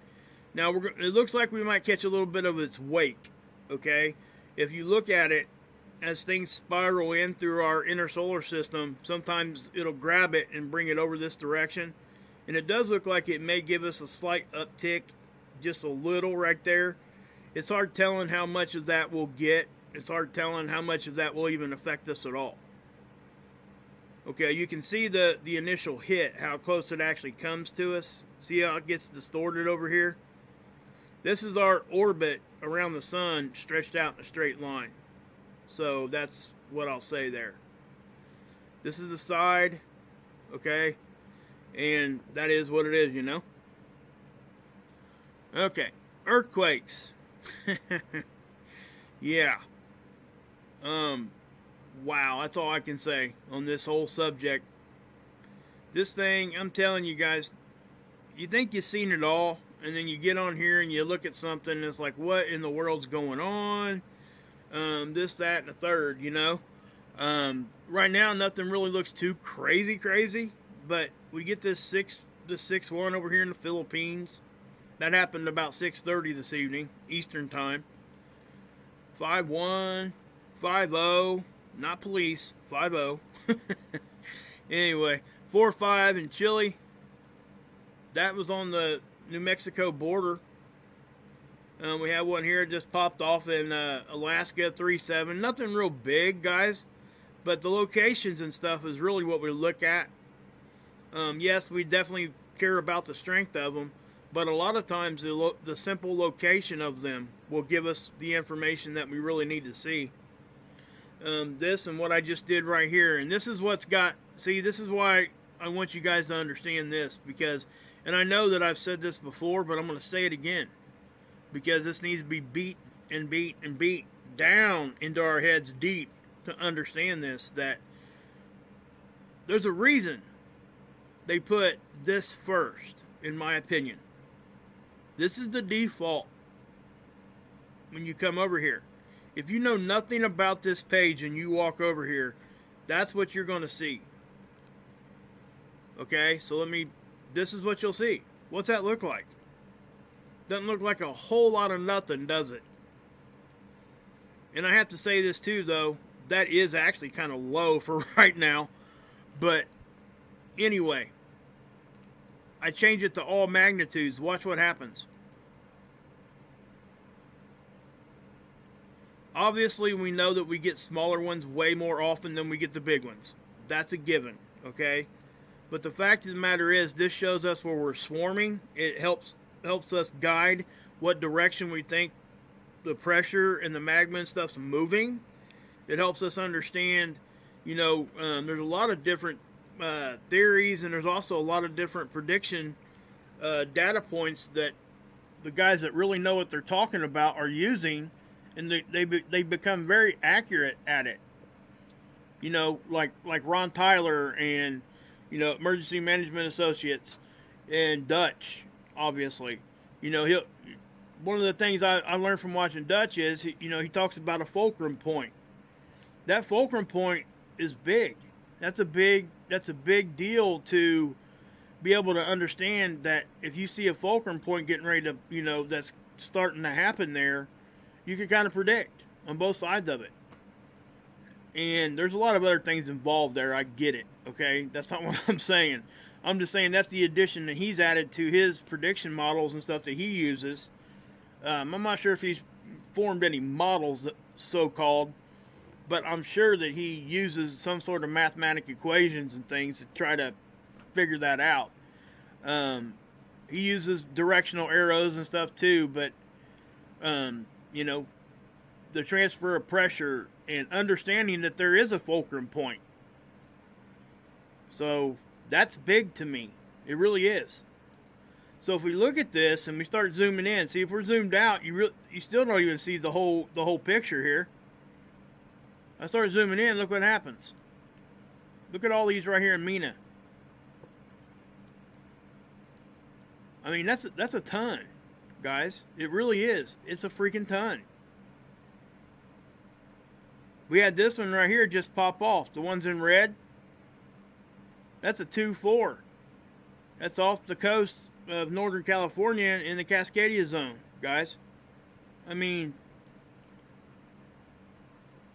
Now, it looks like we might catch a little bit of its wake, okay? If you look at it, as things spiral in through our inner solar system, sometimes it'll grab it and bring it over this direction. And it does look like it may give us a slight uptick, just a little right there. It's hard telling how much of that we'll get. It's hard telling how much of that will even affect us at all. Okay, you can see the initial hit, how close it actually comes to us. See how it gets distorted over here? This is our orbit around the sun stretched out in a straight line. So that's what I'll say there. This is the side, okay? And that is what it is, you know? Okay, earthquakes. Yeah. Wow, that's all I can say on this whole subject. This thing, I'm telling you guys, you think you've seen it all, and then you get on here and you look at something and it's like, what in the world's going on? This, that, and the third, you know? Right now, nothing really looks too crazy, but we get this 6-1 over here in the Philippines. That happened about 6:30 this evening, Eastern time. 5-1, 5-0. Not police, 5-0. Anyway, 4-5 in Chile. That was on the New Mexico border. We had one here just popped off in Alaska, 3-7. Nothing real big, guys. But the locations and stuff is really what we look at. Yes, we definitely care about the strength of them. But a lot of times the simple location of them will give us the information that we really need to see. This and what I just did right here, and this is what's got See, this is why I want you guys to understand this, because, and I know that I've said this before, but I'm going to say it again, because this needs to be beat and beat and beat down into our heads deep to understand this, that there's a reason they put this first, in my opinion. This is the default when you come over here. If you know nothing about this page and you walk over here, that's what you're going to see. Okay, so this is what you'll see. What's that look like? Doesn't look like a whole lot of nothing, does it? And I have to say this too, though. That is actually kind of low for right now. But anyway, I change it to all magnitudes. Watch what happens. Obviously, we know that we get smaller ones way more often than we get the big ones. That's a given, okay? But the fact of the matter is, this shows us where we're swarming. It helps us guide what direction we think the pressure and the magma and stuff's moving. It helps us understand, there's a lot of different theories, and there's also a lot of different prediction data points that the guys that really know what they're talking about are using, and they become very accurate at it. Like Ron Tyler and Emergency Management Associates and Dutch, obviously. One of the things I learned from watching Dutch is he talks about a fulcrum point. That fulcrum point is big. That's a big deal to be able to understand that if you see a fulcrum point getting ready to, that's starting to happen there, you can kind of predict on both sides of it. And there's a lot of other things involved there. I get it. Okay, that's not what I'm saying. I'm just saying that's the addition that he's added to his prediction models and stuff that he uses. I'm not sure if he's formed any models, so-called, but I'm sure that he uses some sort of mathematical equations and things to try to figure that out. He uses directional arrows and stuff too, but, the transfer of pressure and understanding that there is a fulcrum point. So that's big to me. It really is. So if we look at this and we start zooming in, see if we're zoomed out, you still don't even see the whole picture here. I start zooming in, look what happens. Look at all these right here in Mina. I mean, that's a ton, guys. It really is. It's a freaking ton. We had this one right here just pop off. The ones in red. That's a 2-4. That's off the coast of Northern California in the Cascadia zone, guys. I mean,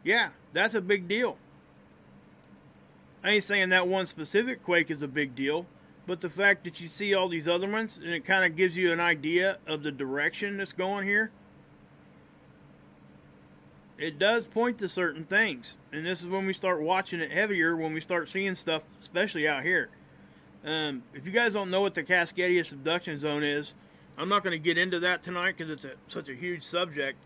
yeah, that's a big deal. I ain't saying that one specific quake is a big deal, but the fact that you see all these other ones, and it kind of gives you an idea of the direction that's going here, it does point to certain things. And this is when we start watching it heavier, when we start seeing stuff, especially out here. If you guys don't know what the Cascadia subduction zone is, I'm not going to get into that tonight because it's such a huge subject.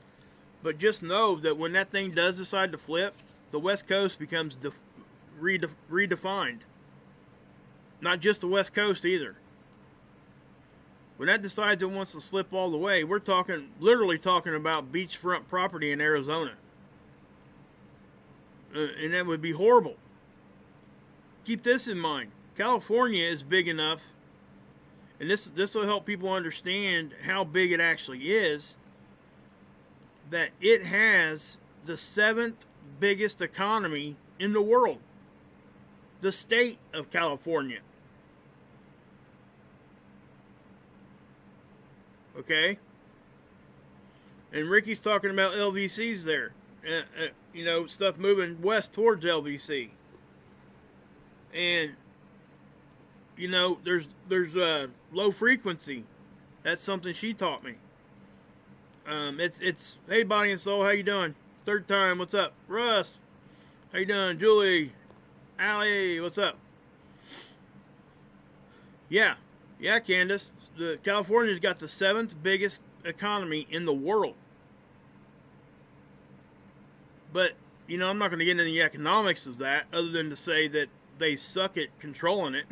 But just know that when that thing does decide to flip, the West Coast becomes redefined. Not just the West Coast either. When that decides it wants to slip all the way, we're literally talking about beachfront property in Arizona. And that would be horrible. Keep this in mind. California is big enough, and this will help people understand how big it actually is, that it has the 7th biggest economy in the world. The state of California. Okay? And Ricky's talking about LVCs there. Stuff moving west towards LVC. And, there's low frequency. That's something she taught me. It's hey, body and soul, how you doing? Third time, what's up? Russ, how you doing? Julie, Allie, what's up? Yeah, Candace. California's got the 7th biggest economy in the world. But, I'm not going to get into the economics of that, other than to say that they suck at controlling it.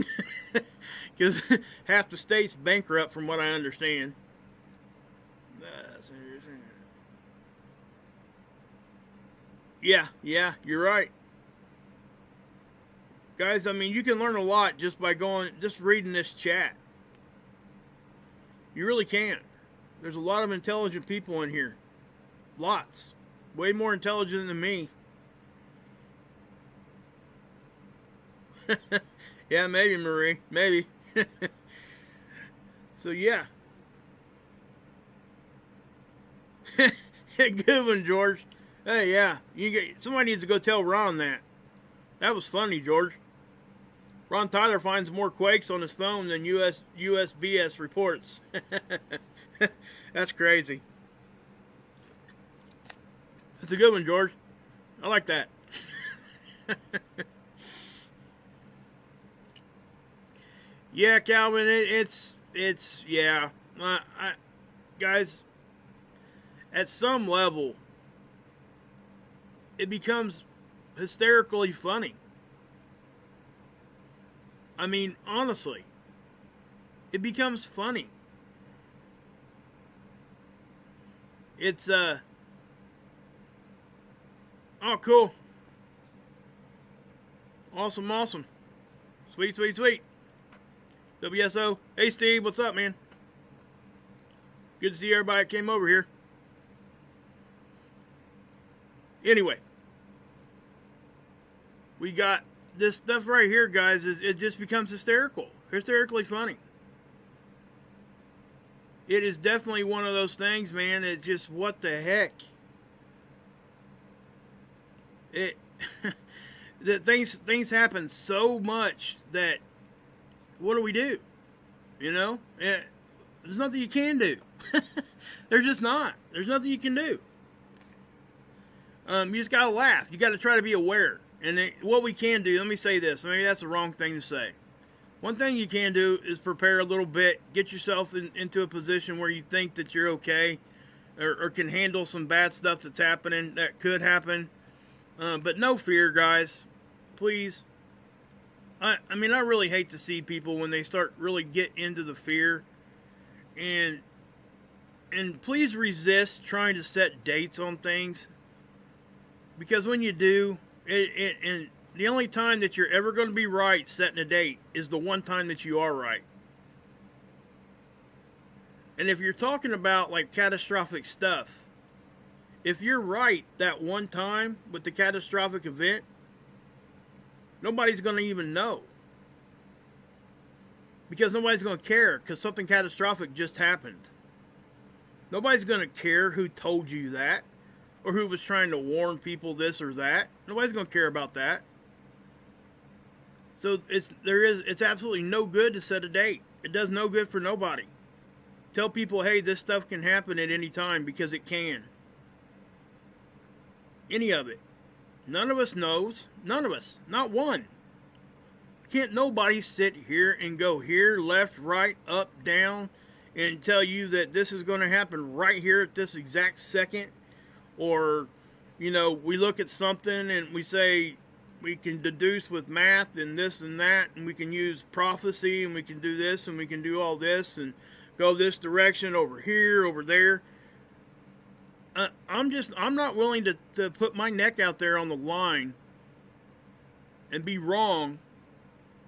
Because half the state's bankrupt from what I understand. Yeah, you're right. Guys, I mean, you can learn a lot just by just reading this chat. You really can. There's a lot of intelligent people in here. Lots. Way more intelligent than me. Yeah, maybe, Marie. Maybe. So, yeah. Good one, George. Hey, yeah. Somebody needs to go tell Ron that. That was funny, George. Ron Tyler finds more quakes on his phone than USBS reports. That's crazy. That's a good one, George. I like that. Yeah, Calvin, it's yeah. Guys, at some level, it becomes hysterically funny. I mean, honestly, it becomes funny. It's oh, cool. Awesome. Sweet. WSO. Hey, Steve, what's up, man? Good to see everybody that came over here. Anyway, we got this stuff right here, guys. It just becomes hysterically funny. It is definitely one of those things, man. It's just, what the heck? That things happen so much that, what do we do? You know? There's nothing you can do. There's just not. There's nothing you can do. You just gotta laugh. You gotta try to be aware. And what we can do, let me say this. Maybe that's the wrong thing to say. One thing you can do is prepare a little bit. Get yourself into a position where you think that you're okay. Or can handle some bad stuff that's happening. That could happen. But no fear, guys. Please. I mean, I really hate to see people when they start really get into the fear. And please resist trying to set dates on things. Because when you do, and the only time that you're ever going to be right setting a date is the one time that you are right. And if you're talking about like catastrophic stuff, if you're right that one time with the catastrophic event, nobody's going to even know. Because nobody's going to care, because something catastrophic just happened. Nobody's going to care who told you that, or who was trying to warn people this or that. Nobody's going to care about that. So it's absolutely no good to set a date. It does no good for nobody. Tell people, hey, this stuff can happen at any time, because it can. Any of it. None of us knows. None of us. Not one. Can't nobody sit here and go here, left, right, up, down, and tell you that this is going to happen right here at this exact second. Or, you know, we look at something and we say we can deduce with math and this and that, and we can use prophecy, and we can do this, and we can do all this, and go this direction, over here, over there. I'm not willing to put my neck out there on the line and be wrong,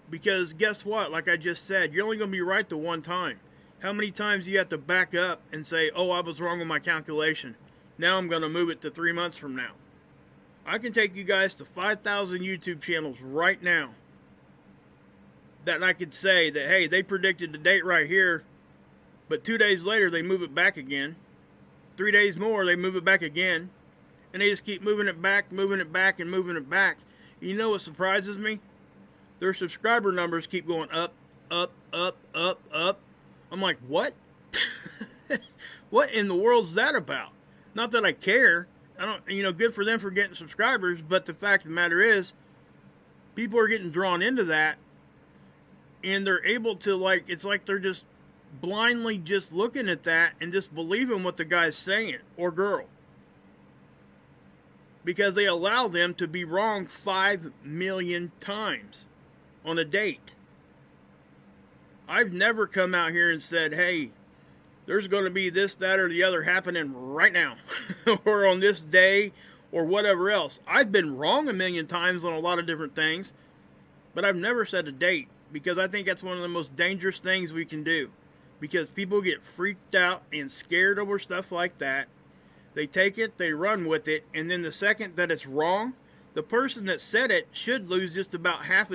because guess what? Like I just said, you're only going to be right the one time. How many times do you have to back up and say, oh, I was wrong with my calculation. Now I'm going to move it to 3 months from now. I can take you guys to 5,000 YouTube channels right now that I could say that, hey, they predicted the date right here, but 2 days later they move it back again. 3 days more, they move it back again. And they just keep moving it back, and moving it back. You know what surprises me? Their subscriber numbers keep going up. I'm like, what? What in the world's that about? Not that I care. I don't, good for them for getting subscribers, but the fact of the matter is, people are getting drawn into that, and they're able to, like, it's like they're just blindly just looking at that and just believing what the guy's saying, or girl. Because they allow them to be wrong 5 million times. on a date. I've never come out here and said, hey, there's going to be this, that, or the other happening right now, or on this day, or whatever else. I've been wrong a million times on a lot of different things, but I've never said a date, because I think that's one of the most dangerous things we can do, because people get freaked out and scared over stuff like that. They take it, they run with it, and then the second that it's wrong, the person that said it should lose just about half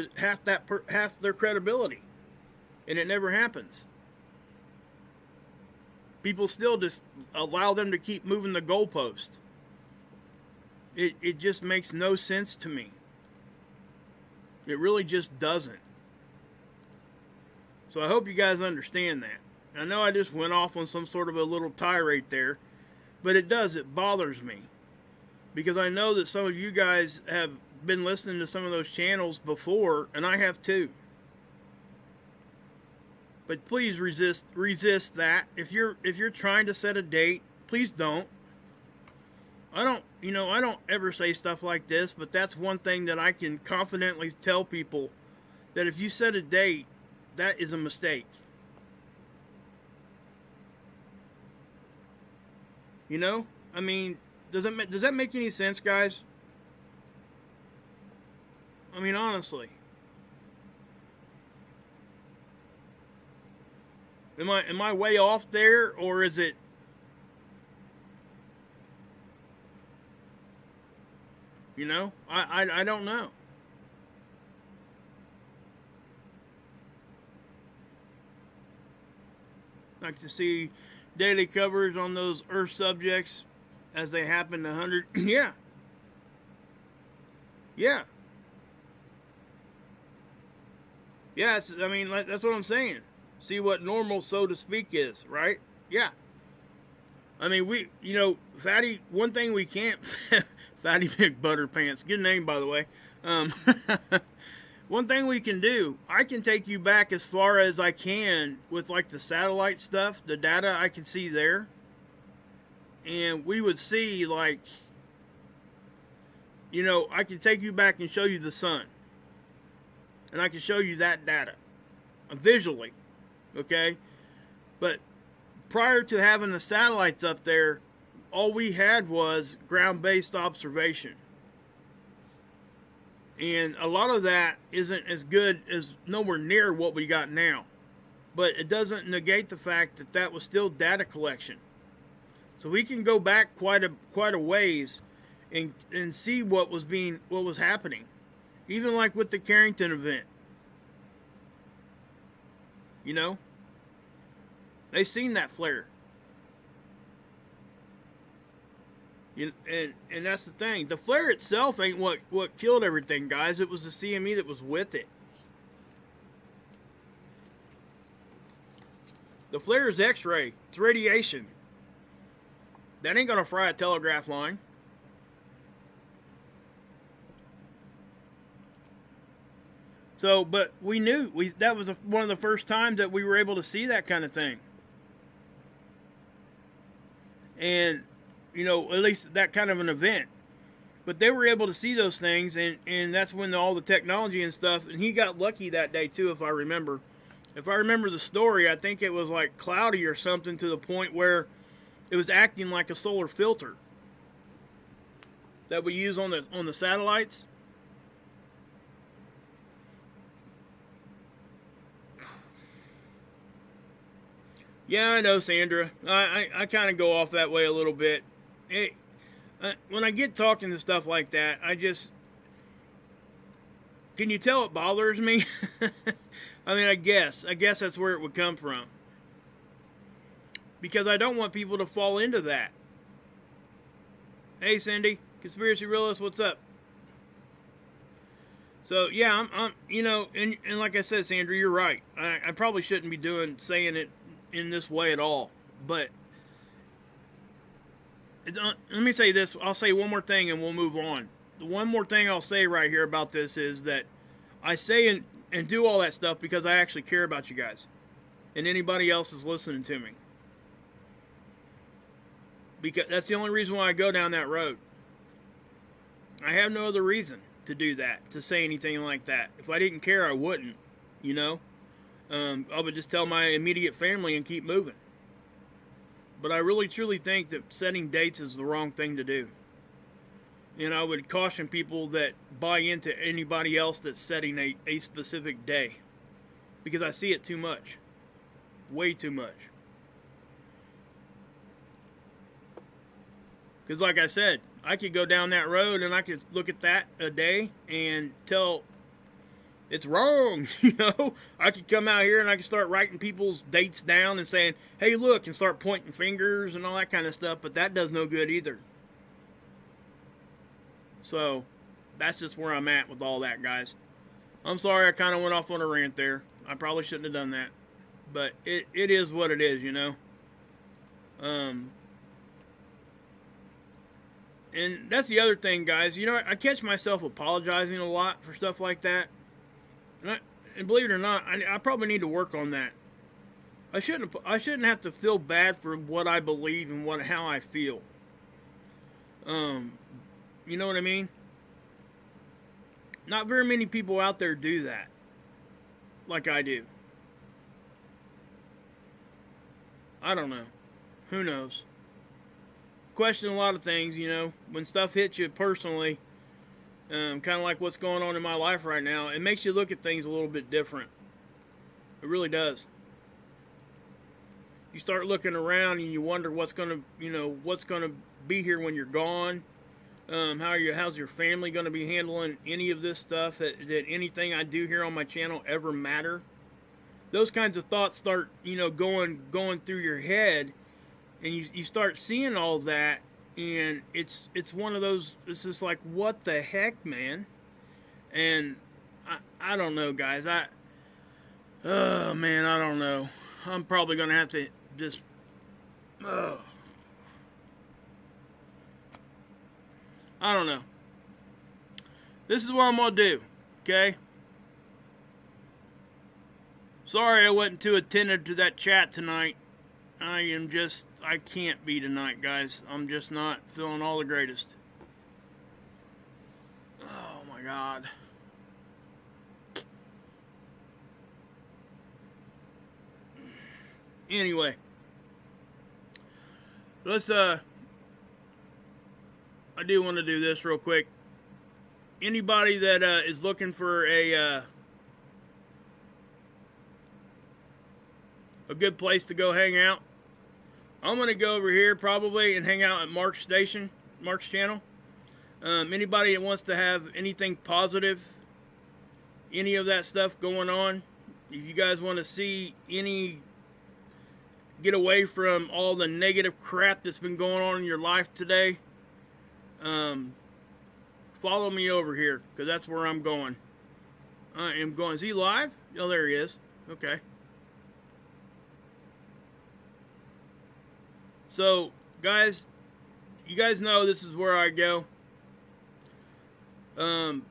their credibility, and it never happens. People still just allow them to keep moving the goalpost. It just makes no sense to me. It really just doesn't. So I hope you guys understand that. I know I just went off on some sort of a little tirade there, but it bothers me. Because I know that some of you guys have been listening to some of those channels before, and I have too. But please resist that. If you're trying to set a date, please don't. I don't ever say stuff like this, but that's one thing that I can confidently tell people, that if you set a date, that is a mistake. You know? I mean, does that make any sense, guys? I mean, honestly. Am I way off there, or is it? You know, I don't know. Like to see daily coverage on those Earth subjects as they happen 100. Yeah. Yeah. Yeah, I mean, that's what I'm saying. See what normal, so to speak, is, right? Yeah. I mean, Fatty, one thing we can't, Fatty Big Butter Pants, good name, by the way. One thing we can do, I can take you back as far as I can with like the satellite stuff, the data I can see there. And we would see like, I can take you back and show you the sun. And I can show you that data visually. Okay? But prior to having the satellites up there, all we had was ground-based observation. And a lot of that isn't as good, as nowhere near what we got now. But it doesn't negate the fact that that was still data collection. So we can go back quite a ways and see what was happening. Even like with the Carrington event. They seen that flare. And that's the thing. The flare itself ain't what killed everything, guys. It was the CME that was with it. The flare is X-ray. It's radiation. That ain't gonna fry a telegraph line. So, but we knew that was one of the first times that we were able to see that kind of thing. And, at least that kind of an event. But they were able to see those things, and that's when all the technology and stuff, and he got lucky that day too, if I remember. If I remember the story, I think it was like cloudy or something, to the point where it was acting like a solar filter that we use on the satellites. Yeah, I know, Sandra. I kind of go off that way a little bit. When I get talking to stuff like that, can you tell it bothers me? I mean, I guess that's where it would come from. Because I don't want people to fall into that. Hey, Cindy, Conspiracy Realist, what's up? So, yeah, I'm and like I said, Sandra, you're right. I probably shouldn't be saying it in this way at all. But let me say this. I'll say one more thing and we'll move on. The one more thing I'll say right here about this is that I say and do all that stuff because I actually care about you guys. And anybody else is listening to me. Because that's the only reason why I go down that road. I have no other reason. to do that, to say anything like that. If I didn't care, I wouldn't, you know. I would just tell my immediate family and keep moving. But I really truly think that setting dates is the wrong thing to do. And I would caution people that buy into anybody else that's setting a specific day. Because I see it too much. Way too much. Because like I said, I could go down that road and I could look at that a day and tell it's wrong, you know. I could come out here and I could start writing people's dates down and saying, hey, look, and start pointing fingers and all that kind of stuff, but that does no good either. So, that's just where I'm at with all that, guys. I'm sorry I kind of went off on a rant there. I probably shouldn't have done that. But it is what it is, you know. And that's the other thing, guys. You know, I catch myself apologizing a lot for stuff like that. And believe it or not, I probably need to work on that. I shouldn't have to feel bad for what I believe and how I feel. You know what I mean? Not very many people out there do that like I do. I don't know. Who knows? Question a lot of things, you know. When stuff hits you personally, kind of like what's going on in my life right now, it makes you look at things a little bit different. It really does. You start looking around and you wonder what's gonna be here when you're gone. How's your family gonna be handling any of this stuff? Did anything I do here on my channel ever matter? Those kinds of thoughts start, going through your head, and you start seeing all that, and it's one of those. It's just like, what the heck, man? And I don't know, guys. Oh man, I don't know. I'm probably gonna have to just. I don't know. This is what I'm gonna do, okay? Sorry I wasn't too attentive to that chat tonight. I can't be tonight, guys. I'm just not feeling all the greatest. Oh my God. Anyway. I do want to do this real quick. Anybody that is looking for a good place to go hang out, I'm going to go over here probably and hang out at Mark's channel. Anybody that wants to have anything positive, any of that stuff going on, if you guys want to see get away from all the negative crap that's been going on in your life today, follow me over here, because that's where I'm going. I am going. Is he live? Oh, there he is. Okay. So, guys, you guys know this is where I go.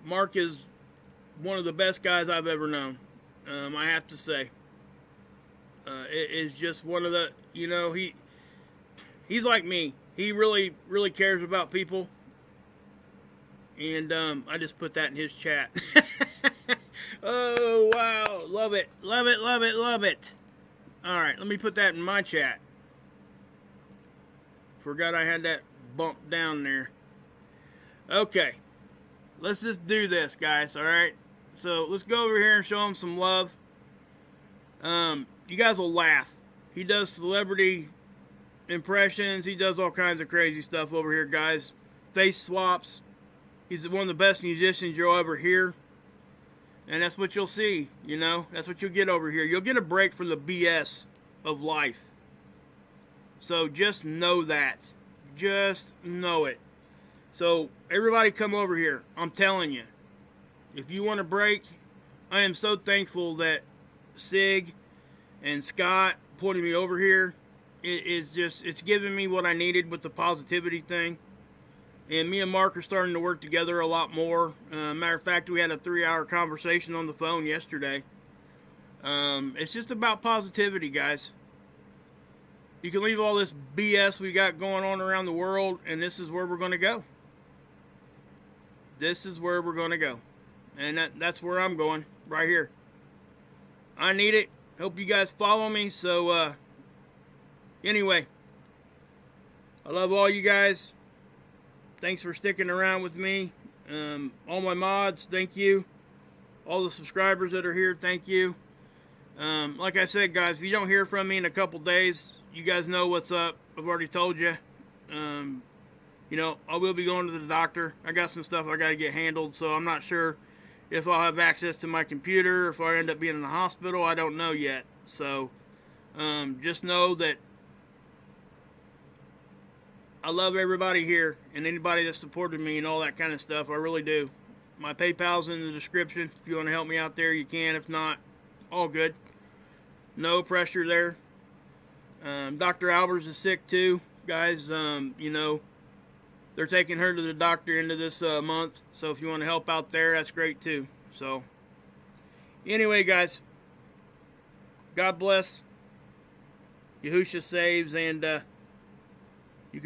Mark is one of the best guys I've ever known. I have to say. It is just one of the, he's like me. He really, really cares about people. And I just put that in his chat. Oh, wow. Love it. Love it, love it, love it. All right, let me put that in my chat. Forgot I had that bumped down there. Okay. Let's just do this, guys, all right? So let's go over here and show him some love. You guys will laugh. He does celebrity impressions. He does all kinds of crazy stuff over here, guys. Face swaps. He's one of the best musicians you'll ever hear. And that's what you'll see, That's what you'll get over here. You'll get a break from the BS of life. So just know that. Just know it. So everybody come over here. I'm telling you. If you want a break, I am so thankful that Sig and Scott pointed me over here. It's giving me what I needed with the positivity thing. And me and Mark are starting to work together a lot more. Matter of fact, we had a 3-hour conversation on the phone yesterday. It's just about positivity, guys. You can leave all this BS we got going on around the world, and this is where we're going to go. this is where we're going to go. And that's where I'm going, right here. I need it. Hope you guys follow me. So, anyway, I love all you guys. Thanks for sticking around with me. All my mods, thank you. All the subscribers that are here, thank you. Like I said, guys, if you don't hear from me in a couple days, you guys know what's up. I've already told you. You know, I will be going to the doctor. I got some stuff I got to get handled, so I'm not sure if I'll have access to my computer, if I end up being in the hospital. I don't know yet. So, just know that I love everybody here and anybody that supported me and all that kind of stuff. I really do. My PayPal's in the description. If you want to help me out there, you can. If not, all good. No pressure there. Dr. Albers is sick too, guys. You know, they're taking her to the doctor into this month. So if you want to help out there, that's great too. So, anyway, guys, God bless. Yahusha saves, and